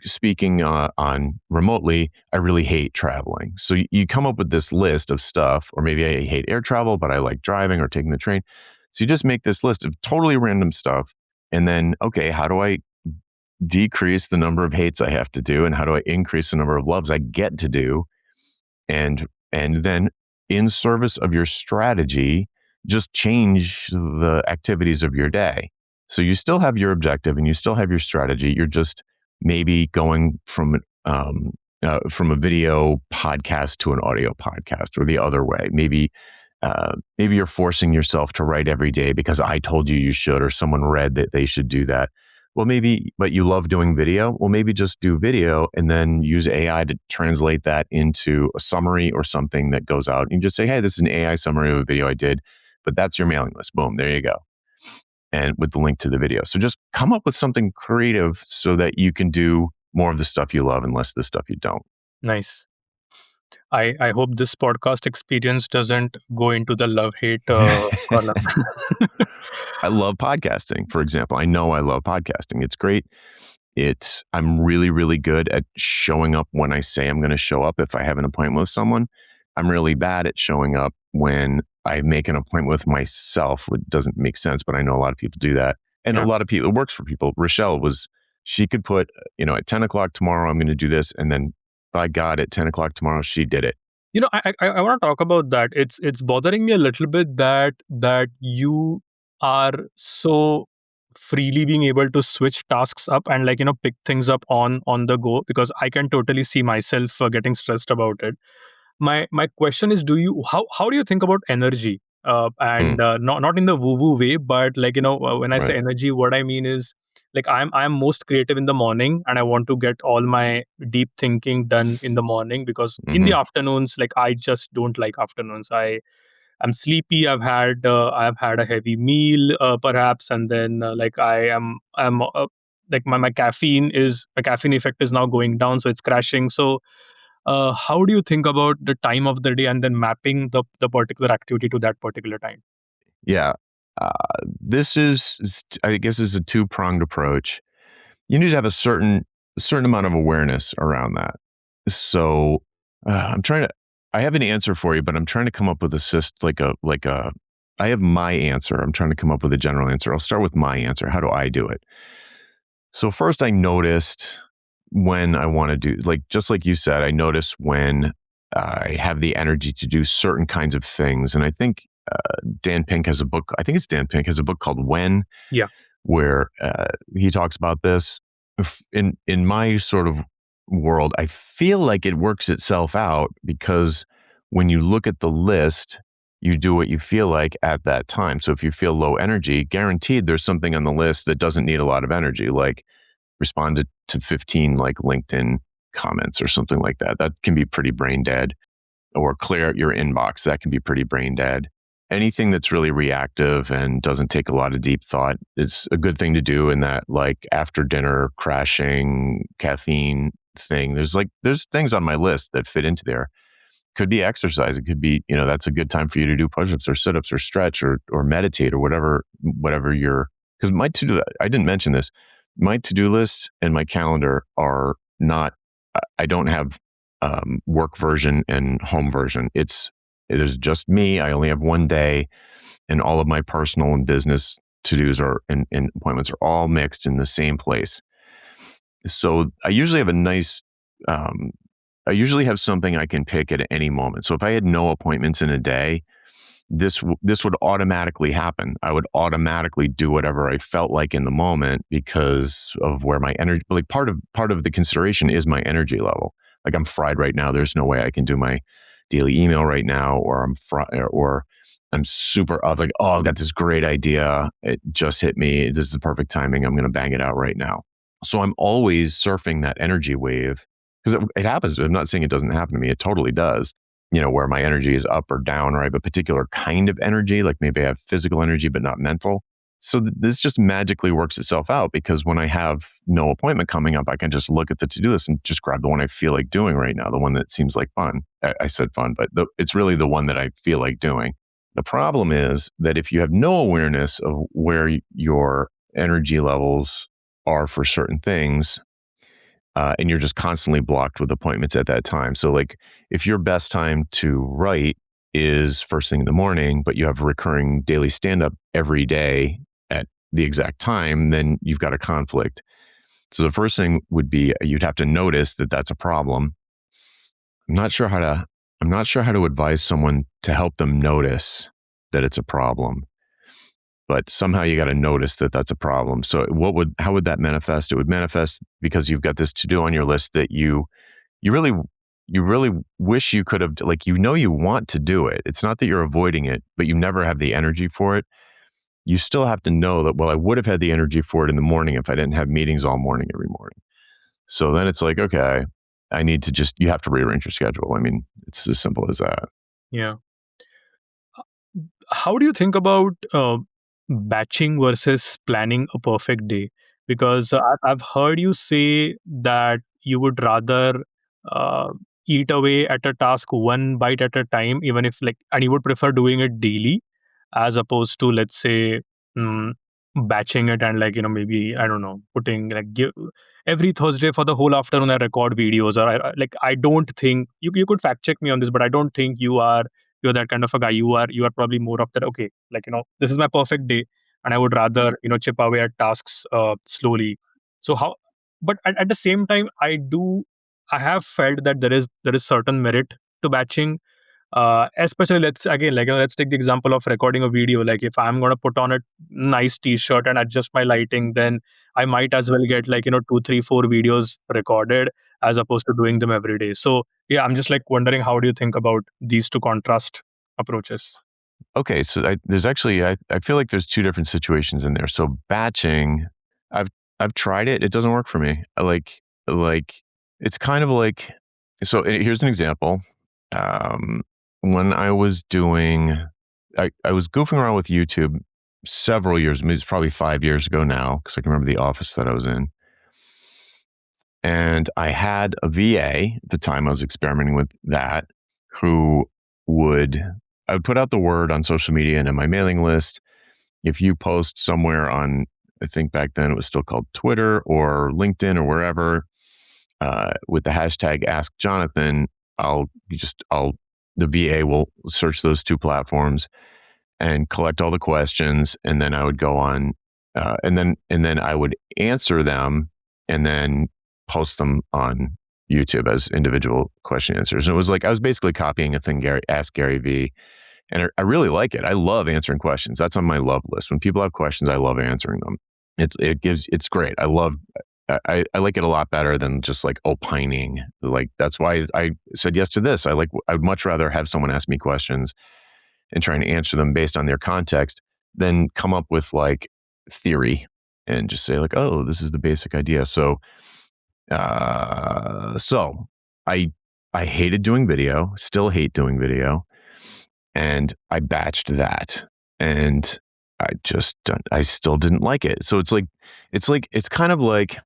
speaking on remotely. I really hate traveling. So you come up with this list of stuff, or maybe I hate air travel, but I like driving or taking the train. So you just make this list of totally random stuff. And then, okay, how do I decrease the number of hates I have to do? And how do I increase the number of loves I get to do? And then in service of your strategy, just change the activities of your day. So you still have your objective and you still have your strategy. You're just maybe going from a video podcast to an audio podcast, or the other way. Maybe you're forcing yourself to write every day because I told you should, or someone read that they should do that. Well, maybe, but you love doing video. Well, maybe just do video and then use AI to translate that into a summary or something that goes out. And you just say, hey, this is an AI summary of a video I did, but that's your mailing list. Boom, there you go. And with the link to the video. So just come up with something creative so that you can do more of the stuff you love and less of the stuff you don't. Nice. I hope this podcast experience doesn't go into the love hate column. I love podcasting, for example. I know I love podcasting. It's great. I'm really, really good at showing up when I say I'm going to show up. If I have an appointment with someone, I'm really bad at showing up when I make an appointment with myself, which doesn't make sense, but I know a lot of people do that. And a Yeah. lot of people, it works for people. Rochelle she could put, at 10 o'clock tomorrow, I'm going to do this. And then by God, at 10 o'clock tomorrow, she did it. I want to talk about that. It's bothering me a little bit that you are so freely being able to switch tasks up and pick things up on the go, because I can totally see myself getting stressed about it. My question is, do you how do you think about energy, and Mm, not in the woo woo way, but when I say right. energy, what I mean is, like, I'm most creative in the morning, and I want to get all my deep thinking done in the morning, because in the Hmm. afternoons, like, I just don't like afternoons. I'm sleepy. I've had a heavy meal, perhaps, and then I'm like, my caffeine effect is now going down, so it's crashing. So how do you think about the time of the day and then mapping the particular activity to that particular time? Yeah. Uh, I guess, is a two-pronged approach. You need to have a certain amount of awareness around that. So I'm trying to. I have an answer for you, but I'm trying to come up with a. I have my answer. I'm trying to come up with a general answer. I'll start with my answer. How do I do it? So first, I noticed when I want to do, like, just like you said, I notice when I have the energy to do certain kinds of things, and I think Dan Pink has a book. I think it's Dan Pink has a book called When, Yeah. where he talks about this. In my sort of world, I feel like it works itself out because when you look at the list, you do what you feel like at that time. So if you feel low energy, guaranteed there's something on the list that doesn't need a lot of energy, like respond to 15 like LinkedIn comments or something like that. That can be pretty brain dead, or clear out your inbox. That can be pretty brain dead. Anything that's really reactive and doesn't take a lot of deep thought is a good thing to do in that, like, after dinner crashing caffeine thing. There's things on my list that fit into there. Could be exercise. It could be, that's a good time for you to do push-ups or sit-ups or stretch or meditate or whatever because I didn't mention this. My to-do list and my calendar are not, I don't have work version and home version. There's just me. I only have one day, and all of my personal and business to-dos and appointments are all mixed in the same place. So um, I usually have something I can pick at any moment. So if I had no appointments in a day, this would automatically happen. I would automatically do whatever I felt like in the moment because of where my energy. Like, part of the consideration is my energy level. Like, I'm fried right now. There's no way I can do my daily email right now, or I'm fried, or I'm super up. Like, oh, I've got this great idea. It just hit me. This is the perfect timing. I'm going to bang it out right now. So I'm always surfing that energy wave because it happens. I'm not saying it doesn't happen to me. It totally does. Where my energy is up or down, or I have a particular kind of energy, like maybe I have physical energy, but not mental. So this just magically works itself out because when I have no appointment coming up, I can just look at the to-do list and just grab the one I feel like doing right now, the one that seems like fun. I said fun, but it's really the one that I feel like doing. The problem is that if you have no awareness of where your energy levels are for certain things, and you're just constantly blocked with appointments at that time. So, like, if your best time to write is first thing in the morning, but you have recurring daily stand up every day at the exact time, then you've got a conflict. So the first thing would be you'd have to notice that that's a problem. I'm not sure how to. I'm not sure how to advise someone to help them notice that it's a problem, but somehow you got to notice that that's a problem. So how would that manifest? It would manifest because you've got this to do on your list that you really you really wish you could have, like, you want to do it. It's not that you're avoiding it, but you never have the energy for it. You still have to know that, well, I would have had the energy for it in the morning if I didn't have meetings all morning every morning. So then it's like, okay, you have to rearrange your schedule. I mean, it's as simple as that. Yeah. How do you think about batching versus planning a perfect day? Because I've heard you say that you would rather uh, eat away at a task one bite at a time, even if like, and you would prefer doing it daily as opposed to, let's say, mm, batching it and like, maybe, I don't know, putting like every Thursday for the whole afternoon I record videos, or like, I don't think you could fact check me on this, but I don't think you're that kind of a guy. You are probably more of that, okay, like, this is my perfect day and I would rather, chip away at tasks slowly. So how, but at the same time, I have felt that there is certain merit to batching, especially, let's again, like, let's take the example of recording a video. Like, if I'm going to put on a nice t-shirt and adjust my lighting, then I might as well get like, 2 3 4 videos recorded as opposed to doing them every day. So yeah, I'm just like wondering, how do you think about these two contrast approaches? Okay, so there's actually I feel like there's two different situations in there. So batching, I've I've tried it. It doesn't work for me. I like it's kind of like, so here's an example. Um, when I was doing, I was goofing around with YouTube several years. I mean, it's probably 5 years ago now because I can remember the office that I was in. And I had a VA at the time. I was experimenting with that, who would I would put out the word on social media and in my mailing list. If you post somewhere on, I think back then it was still called Twitter or LinkedIn or wherever, with the hashtag Ask Jonathan, I'll the VA will search those two platforms and collect all the questions, and then I would go on, and then I would answer them, and then post them on YouTube as individual question answers. And it was like I was basically copying a thing Ask Gary V, and I really like it. I love answering questions. That's on my love list. When people have questions, I love answering them. It's great. I like it a lot better than just like opining. Like, that's why I said yes to this. I'd much rather have someone ask me questions and try and answer them based on their context than come up with like theory and just say like, oh, this is the basic idea. So I hated doing video, still hate doing video, and I batched that, and I still didn't like it. So it's kind of like,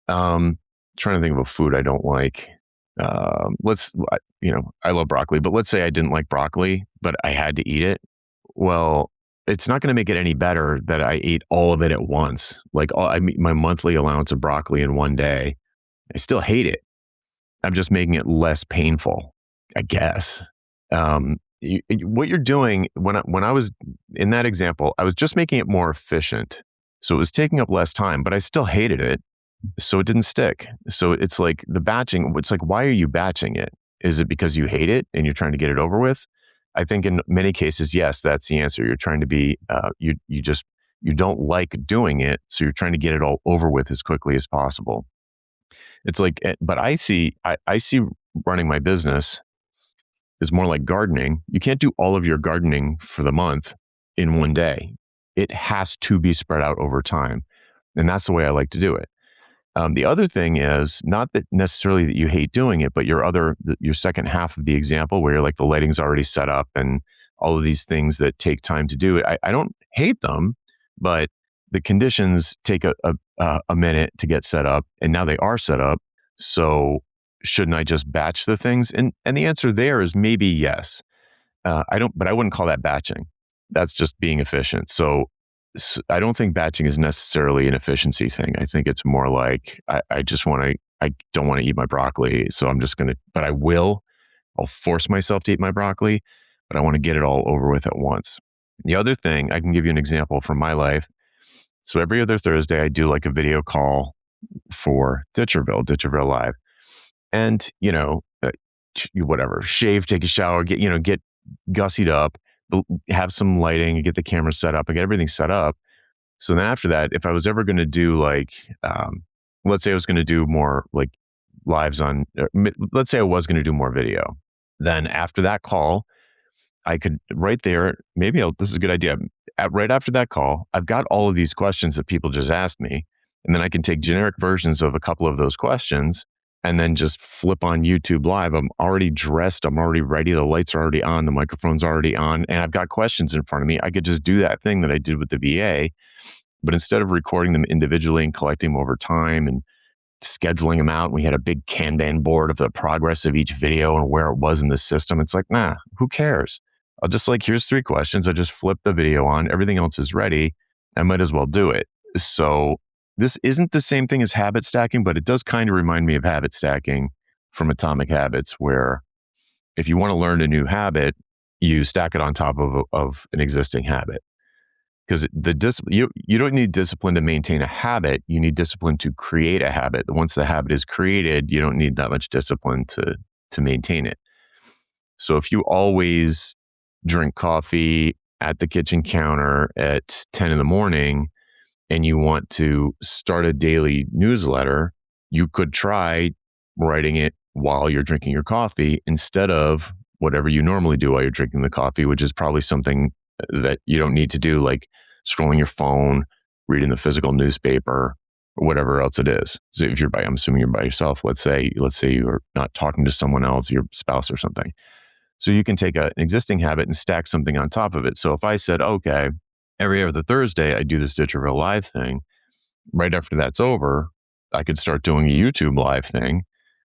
trying to think of a food I don't like. I love broccoli, but let's say I didn't like broccoli, but I had to eat it. Well, it's not going to make it any better that I ate all of it at once. Like, my monthly allowance of broccoli in one day. I still hate it. I'm just making it less painful, I guess. What you're doing when I was in that example, I was just making it more efficient. So it was taking up less time, but I still hated it. So it didn't stick. So it's like the batching, it's like, why are you batching it? Is it because you hate it and you're trying to get it over with? I think in many cases, yes, that's the answer. You're trying to be, you don't like doing it. So you're trying to get it all over with as quickly as possible. It's like, but I see running my business is more like gardening. You can't do all of your gardening for the month in one day. It has to be spread out over time. And that's the way I like to do it. The other thing is not that necessarily that you hate doing it, but your second half of the example where you're like the lighting's already set up and all of these things that take time to do it. I don't hate them, but the conditions take a minute to get set up, and now they are set up. So shouldn't I just batch the things? And the answer there is maybe yes. But I wouldn't call that batching. That's just being efficient. So I don't think batching is necessarily an efficiency thing. I think it's more like I don't want to eat my broccoli. So I'm just going to, but I'll force myself to eat my broccoli, but I want to get it all over with at once. The other thing, I can give you an example from my life. So every other Thursday, I do like a video call for Ditcherville Live. And, whatever, shave, take a shower, get gussied up, have some lighting, get the camera set up, I get everything set up. So then after that, if I was ever going to do like, let's say I was going to do more like lives on, let's say I was going to do more video, then after that call, I could right there, this is a good idea. Right after that call, I've got all of these questions that people just asked me. And then I can take generic versions of a couple of those questions and then just flip on YouTube Live. I'm already dressed. I'm already ready. The lights are already on. The microphone's already on. And I've got questions in front of me. I could just do that thing that I did with the VA. But instead of recording them individually and collecting them over time and scheduling them out. We had a big Kanban board of the progress of each video and where it was in the system. It's like, nah, who cares? I'll just here's 3 questions. I just flip the video on. Everything else is ready. I might as well do it. So this isn't the same thing as habit stacking, but it does kind of remind me of habit stacking from Atomic Habits, where if you want to learn a new habit, you stack it on top of an existing habit. Because you don't need discipline to maintain a habit. You need discipline to create a habit. Once the habit is created, you don't need that much discipline to maintain it. So if you always drink coffee at the kitchen counter at 10 in the morning and you want to start a daily newsletter, you could try writing it while you're drinking your coffee instead of whatever you normally do while you're drinking the coffee, which is probably something that you don't need to do, like scrolling your phone, reading the physical newspaper, or whatever else it is. So if I'm assuming you're by yourself, let's say you're not talking to someone else, your spouse or something. So you can take an existing habit and stack something on top of it. So if I said, okay, every other Thursday, I do this Ditch or Real Live thing. Right after that's over, I could start doing a YouTube live thing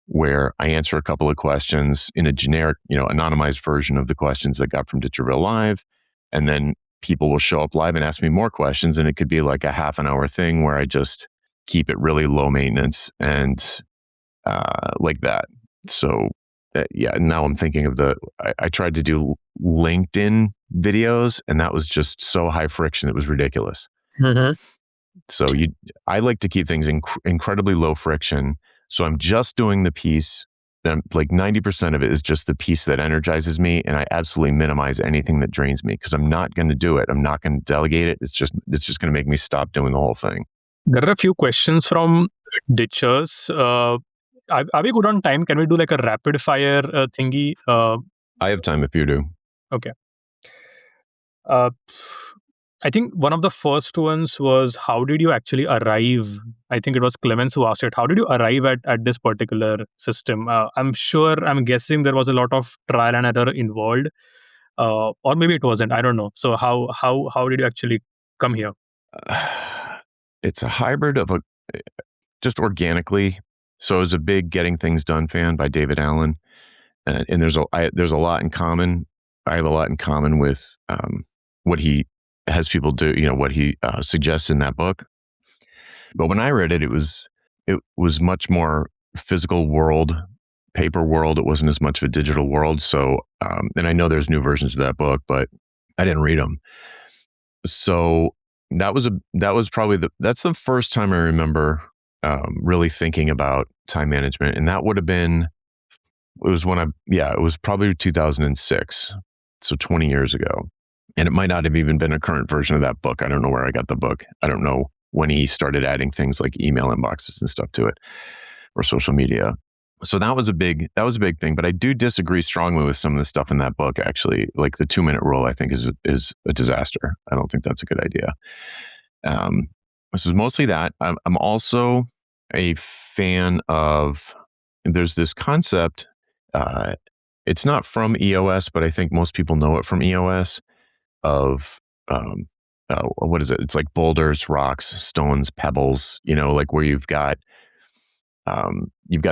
where I answer a couple of questions in a generic, anonymized version of the questions that got from Ditch or Real Live. And then people will show up live and ask me more questions. And it could be like a half an hour thing where I just keep it really low maintenance and like that. So now I'm thinking of I tried to do LinkedIn videos and that was just so high friction. It was ridiculous. Mm-hmm. So I like to keep things incredibly low friction. So I'm just doing the piece that 90% of it is just the piece that energizes me. And I absolutely minimize anything that drains me because I'm not going to do it. I'm not going to delegate it. It's just going to make me stop doing the whole thing. There are a few questions from ditchers. Are we good on time? Can we do like a rapid fire thingy? I have time if you do. Okay. I think one of the first ones was, how did you actually arrive? I think it was Clemens who asked it. How did you arrive at this particular system? I'm guessing there was a lot of trial and error involved, or maybe it wasn't. I don't know. So how did you actually come here? It's a hybrid of just organically. So I was a big Getting Things Done fan by David Allen, and there's a lot in common. I have a lot in common with what he has people do, what he suggests in that book. But when I read it, it was much more physical world, paper world. It wasn't as much of a digital world. So, and I know there's new versions of that book, but I didn't read them. So that's the first time I remember really thinking about time management. And that would have been, it was probably 2006. So 20 years ago. And it might not have even been a current version of that book. I don't know where I got the book. I don't know when he started adding things like email inboxes and stuff to it or social media. So that was a big thing. But I do disagree strongly with some of the stuff in that book, actually. Like the 2-minute rule, I think is a disaster. I don't think that's a good idea. This is mostly that. I'm also a fan of, there's this concept, it's not from EOS, but I think most people know it from EOS, of what is it? It's like boulders, rocks, stones, pebbles, like where you've got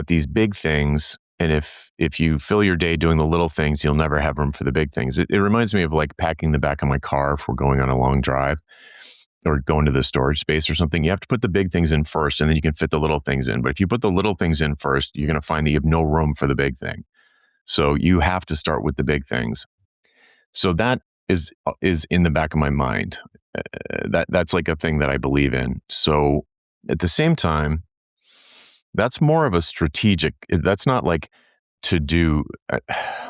these big things. And if you fill your day doing the little things, you'll never have room for the big things. It reminds me of like packing the back of my car if we're going on a long drive or going to the storage space or something. You have to put the big things in first and then you can fit the little things in. But if you put the little things in first, you're going to find that you have no room for the big thing. So you have to start with the big things. So that is in the back of my mind. That's like a thing that I believe in. So at the same time, that's more of a strategic. That's not like to do.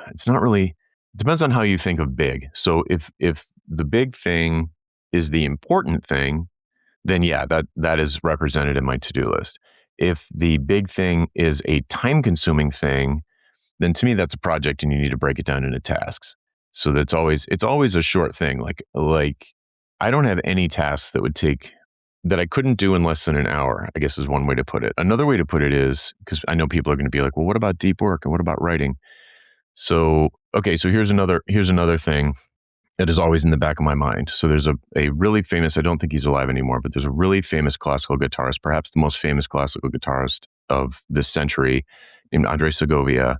It's not really. It depends on how you think of big. So if the big thing is the important thing, then yeah, that is represented in my to-do list. If the big thing is a time-consuming thing, then to me that's a project and you need to break it down into tasks. So it's always a short thing. Like I don't have any tasks that I couldn't do in less than an hour, I guess is one way to put it. Another way to put it is, because I know people are going to be like, well, what about deep work and what about writing? So, okay, so here's another thing that is always in the back of my mind. So there's a really famous, I don't think he's alive anymore, but there's a really famous classical guitarist, perhaps the most famous classical guitarist of this century named Andre Segovia.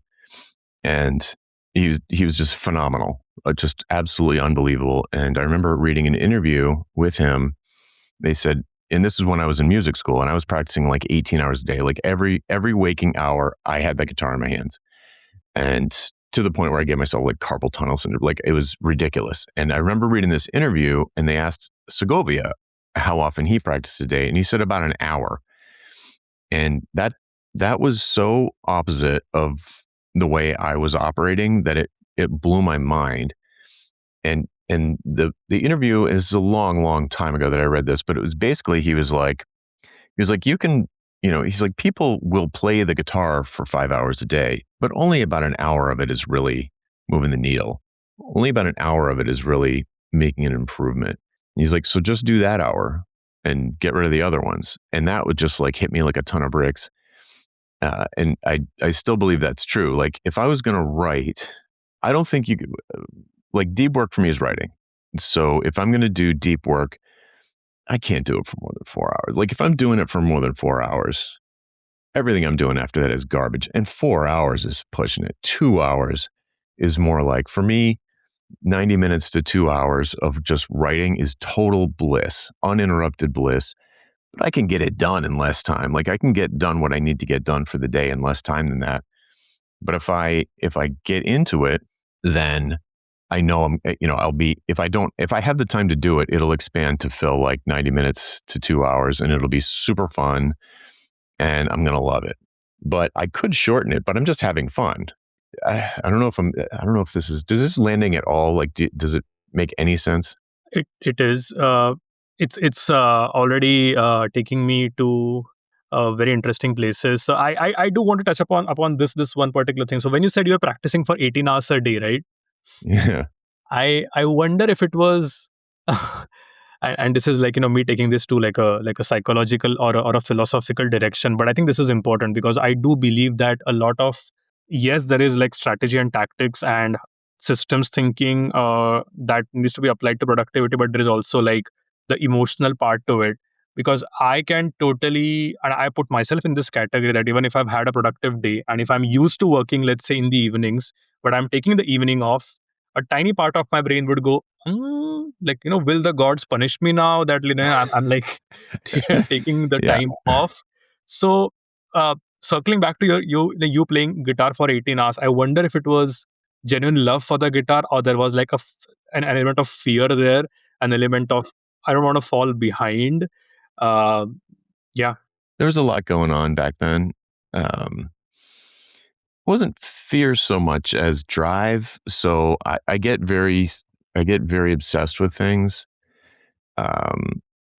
And he was just phenomenal, just absolutely unbelievable. And I remember reading an interview with him. They said, and this is when I was in music school and I was practicing like 18 hours a day. Like every waking hour, I had that guitar in my hands. And to the point where I gave myself like carpal tunnel syndrome. Like it was ridiculous. And I remember reading this interview and they asked Segovia how often he practiced a day. And he said about an hour. And that was so opposite of the way I was operating that it blew my mind. And the interview is a long time ago that I read this, but it was basically he was like, you can, he's like, people will play the guitar for 5 hours a day, but only about an hour of it is really moving the needle. Only about an hour of it is really making an improvement. He's like, so just do that hour and get rid of the other ones. And that would just like hit me like a ton of bricks. And I still believe that's true. Like if I was going to write, I don't think you could, like deep work for me is writing. So if I'm going to do deep work, I can't do it for more than 4 hours. Like if I'm doing it for more than 4 hours, everything I'm doing after that is garbage. And 4 hours is pushing it. 2 hours is more like, for me, 90 minutes to 2 hours of just writing is total bliss, uninterrupted bliss. But I can get it done in less time. Like I can get done what I need to get done for the day in less time than that. But if I get into it, then I know if I have the time to do it, it'll expand to fill like 90 minutes to 2 hours and it'll be super fun and I'm going to love it. But I could shorten it, but I'm just having fun. I don't know if does this landing at all? Like, does it make any sense? It is. It's already taking me to very interesting places. So I do want to touch upon this one particular thing. So when you said you're practicing for 18 hours a day, right? Yeah. I wonder if it was, and this is like me taking this to like a psychological or a philosophical direction. But I think this is important because I do believe that a lot of, yes, there is like strategy and tactics and systems thinking that needs to be applied to productivity, but there is also like the emotional part to it. Because I can totally, and I put myself in this category that even if I've had a productive day and if I'm used to working, let's say in the evenings, but I'm taking the evening off, a tiny part of my brain would go, like, will the gods punish me now that, I'm like taking the Yeah. time off? So, circling back to you playing guitar for 18 hours, I wonder if it was genuine love for the guitar or there was like an element of fear there, an element of, I don't want to fall behind. Uh, yeah. There was a lot going on back then. Wasn't fear so much as drive. So I get very obsessed with things.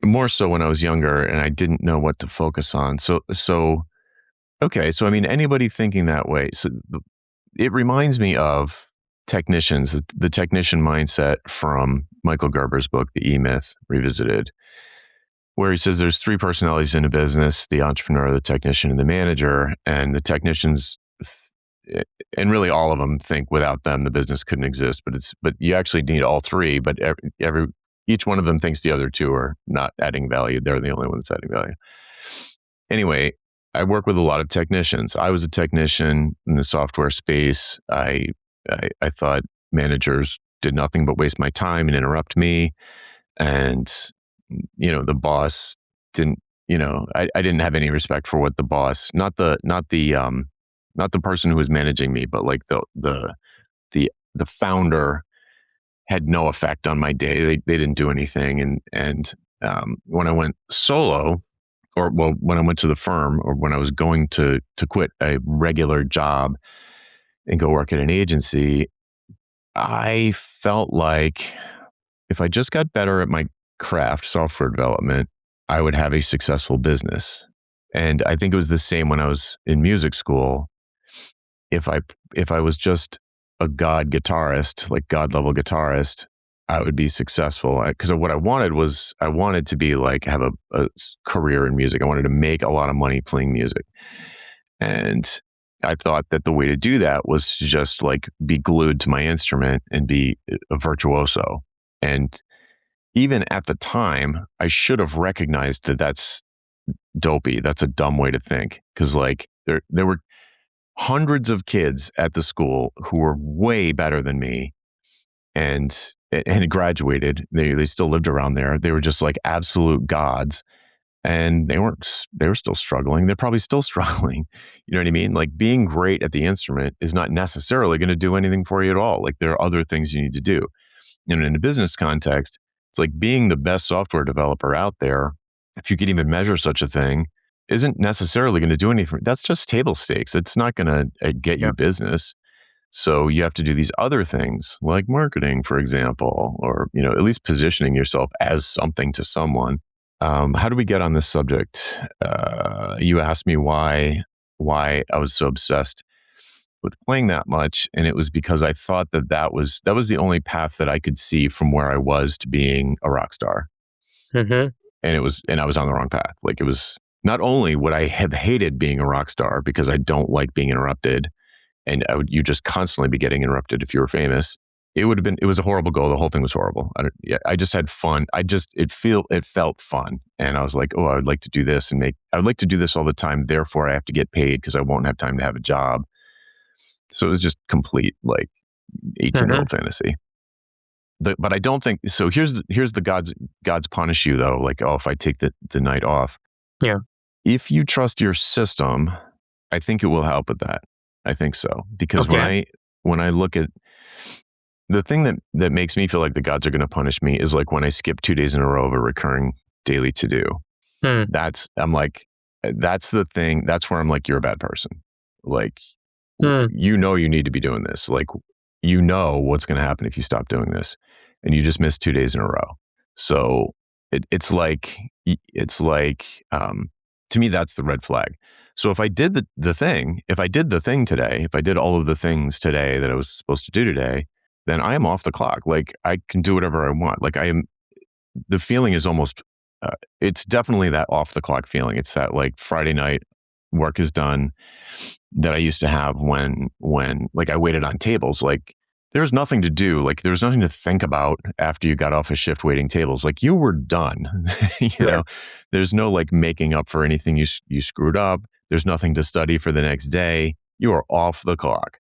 More so when I was younger and I didn't know what to focus on. So okay. So I mean, anybody thinking that way. So it reminds me of technicians, the technician mindset from Michael Gerber's book, The E-Myth Revisited, where he says there's three personalities in a business: the entrepreneur, the technician, and the manager. And the technicians, and really all of them, think without them the business couldn't exist. But you actually need all three. But each one of them thinks the other two are not adding value. They're the only ones adding value. Anyway, I work with a lot of technicians. I was a technician in the software space. I thought managers did nothing but waste my time and interrupt me. And the boss didn't, I didn't have any respect for what the boss, not the person who was managing me, but like the founder had no effect on my day. They didn't do anything. And when I went solo, when I went to the firm, or when I was going to quit a regular job and go work at an agency, I felt like if I just got better at my craft, software development, I would have a successful business. And I think it was the same when I was in music school. If I was just a God guitarist, like God level guitarist, I would be successful. Because what I wanted to be like, have a career in music. I wanted to make a lot of money playing music. And I thought that the way to do that was to just like be glued to my instrument and be a virtuoso. And even at the time, I should have recognized that dopey. That's a dumb way to think, because like there were hundreds of kids at the school who were way better than me and graduated. They still lived around there. They were just like absolute gods, and they were still struggling. They're probably still struggling. You know what I mean? Like, being great at the instrument is not necessarily going to do anything for you at all. Like, there are other things you need to do. And in a business context, it's like being the best software developer out there, if you could even measure such a thing, isn't necessarily going to do anything. That's just table stakes. It's not going to get you Yeah. business. So you have to do these other things like marketing, for example, or, at least positioning yourself as something to someone. How do we get on this subject? You asked me why I was so obsessed with playing that much, and it was because I thought that was the only path that I could see from where I was to being a rock star. Mm-hmm. And I was on the wrong path. Like, it was, not only would I have hated being a rock star because I don't like being interrupted, and you just constantly be getting interrupted if you were famous. It was a horrible goal. The whole thing was horrible. I just had fun. It felt fun. And I was like, oh, I would like to do this I would like to do this all the time. Therefore I have to get paid because I won't have time to have a job. So it was just complete, like, 18-year-old fantasy. But I don't think, so here's the gods punish you though. Like, oh, if I take the night off. Yeah. If you trust your system, I think it will help with that. I think so. Because when I look at the thing that makes me feel like the gods are going to punish me is like when I skip 2 days in a row of a recurring daily to do. That's the thing. That's where I'm like, you're a bad person. Like, you need to be doing this. Like, what's going to happen if you stop doing this, and you just miss 2 days in a row. So it's like, to me, that's the red flag. So if I did the thing today, if I did all of the things today that I was supposed to do today, then I am off the clock. Like, I can do whatever I want. Like, the feeling is almost, it's definitely that off the clock feeling. It's that, like, Friday night work is done that I used to have when like I waited on tables. Like, there's nothing to do. Like, there's nothing to think about after you got off a shift waiting tables. Like, you were done. Know, there's no like making up for anything you screwed up. There's nothing to study for the next day. You are off the clock.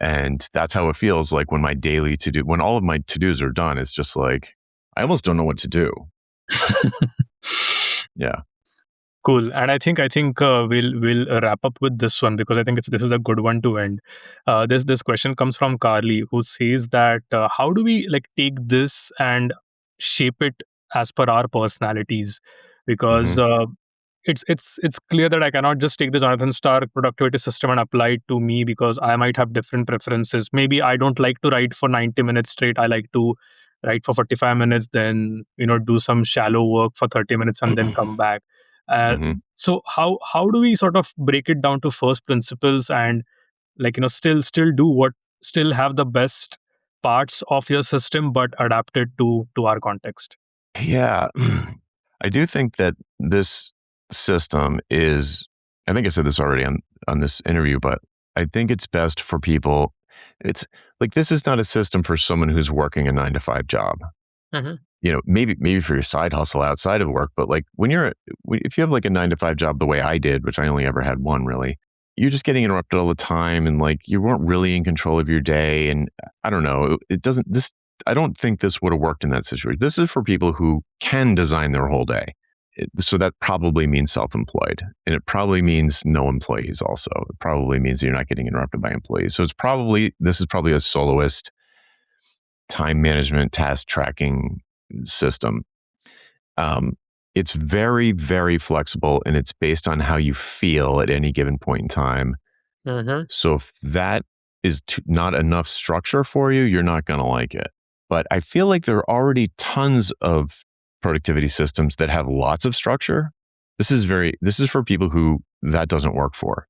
And that's how it feels like when my daily to do, when all of my to-dos are done, it's just like, I almost don't know what to do. Yeah. Cool. And I think we'll wrap up with this one, because I think this is a good one to end. This question comes from Carly, who says that how do we like take this and shape it as per our personalities? Because it's clear that I cannot just take the Jonathan Stark productivity system and apply it to me, because I might have different preferences. Maybe I don't like to write for 90 minutes straight. I like to write for 45 minutes, then do some shallow work for 30 minutes and then come back. So how do we sort of break it down to first principles and, like, still have the best parts of your system but adapt it to our context? Yeah. I do think that this system is, I think I said this already on this interview, but I think it's best for people. It's like, this is not a system for someone who's working a 9-to-5 job. Maybe for your side hustle outside of work, but like if you have like a 9-to-5 job the way I did, which I only ever had one really, you're just getting interrupted all the time, and like, you weren't really in control of your day. And I don't know, I don't think this would have worked in that situation. This is for people who can design their whole day. So that probably means self-employed, and it probably means no employees also. It probably means that you're not getting interrupted by employees. So this is probably a soloist time management, task tracking system. It's very, very flexible, and it's based on how you feel at any given point in time. So if that is not enough structure for you, you're not going to like it. But I feel like there are already tons of productivity systems that have lots of structure. This is for people who that doesn't work for.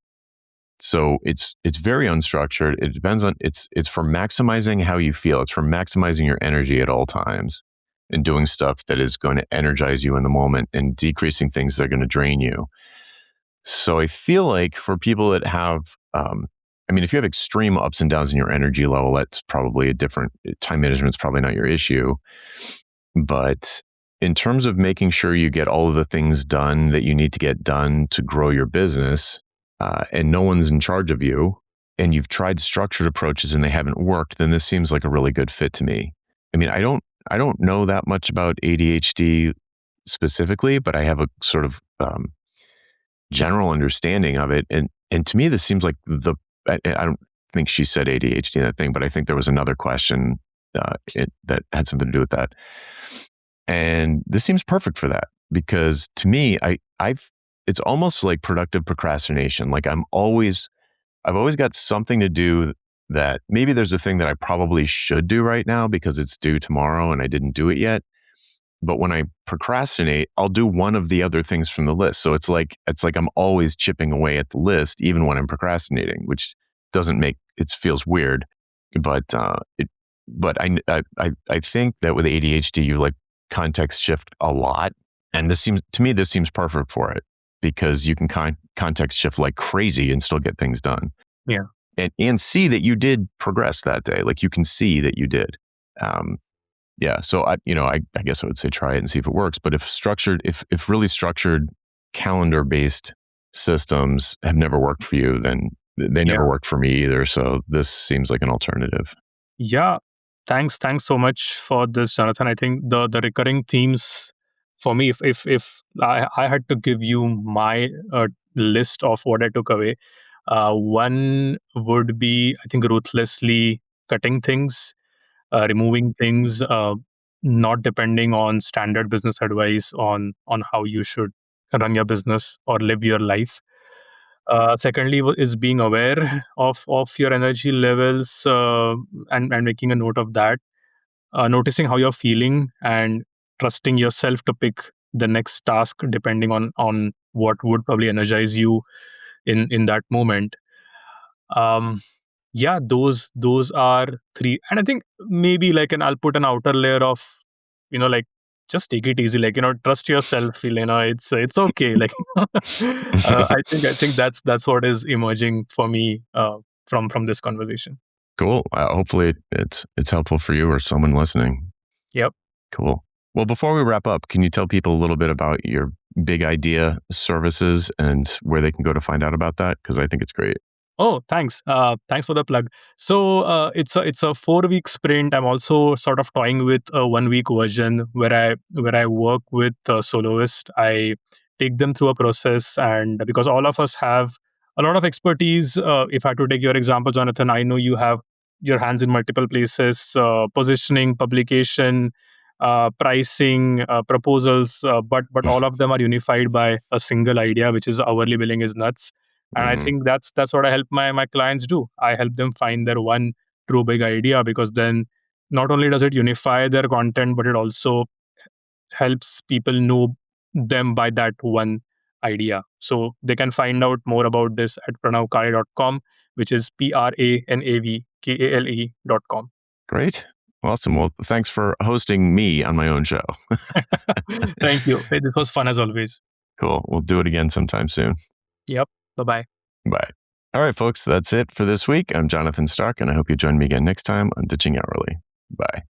So it's very unstructured. It depends on, it's for maximizing how you feel. It's for maximizing your energy at all times and doing stuff that is going to energize you in the moment and decreasing things that are going to drain you. So I feel like for people that have, if you have extreme ups and downs in your energy level, that's probably time management's probably not your issue. But in terms of making sure you get all of the things done that you need to get done to grow your business, and no one's in charge of you, and you've tried structured approaches and they haven't worked, then this seems like a really good fit to me. I mean, I don't know that much about ADHD specifically, but I have a sort of general understanding of it. And to me, this seems like I don't think she said ADHD in that thing, but I think there was another question that had something to do with that. And this seems perfect for that, because to me, it's almost like productive procrastination. Like I've always got something to do that maybe there's a thing that I probably should do right now because it's due tomorrow and I didn't do it yet. But when I procrastinate, I'll do one of the other things from the list. So it's like I'm always chipping away at the list, even when I'm procrastinating, which it feels weird. But I think that with ADHD, you like context shift a lot, and this seems perfect for it, because you can context shift like crazy and still get things done. Yeah. And see that you did progress that day. Like you can see that you did. Yeah. So I guess I would say try it and see if it works. But if really structured calendar based systems have never worked for you, then they never worked for me either. So this seems like an alternative. Yeah. Thanks so much for this, Jonathan. I think the recurring themes for me, if I had to give you my list of what I took away, one would be, I think, ruthlessly cutting things, removing things, not depending on standard business advice on how you should run your business or live your life. Secondly, is being aware of your energy levels, and making a note of that, noticing how you're feeling and trusting yourself to pick the next task depending on what would probably energize you in that moment. um yeah, those are three. And I think maybe like, and I'll put an outer layer of, like, just take it easy, like, trust yourself, it's okay, like, I think that's what is emerging for me, from this conversation. Cool. Hopefully it's helpful for you or someone listening. Yep. Cool. Well, before we wrap up, can you tell people a little bit about your big idea services and where they can go to find out about that? Because I think it's great. Oh, thanks. Thanks for the plug. So it's a 4 week sprint. I'm also sort of toying with a 1 week version where I work with Soloist. I take them through a process, and because all of us have a lot of expertise. If I had to take your example, Jonathan, I know you have your hands in multiple places: positioning, publication, pricing, proposals. But all of them are unified by a single idea, which is hourly billing is nuts. And I think that's what I help my clients do. I help them find their one true big idea, because then not only does it unify their content, but it also helps people know them by that one idea. So they can find out more about this at pranavkale.com, which is PRANAVKALE.com. Great. Awesome. Well, thanks for hosting me on my own show. Thank you. Hey, this was fun as always. Cool. We'll do it again sometime soon. Yep. Bye-bye. Bye. All right, folks, that's it for this week. I'm Jonathan Stark, and I hope you join me again next time on Ditching Hourly. Bye.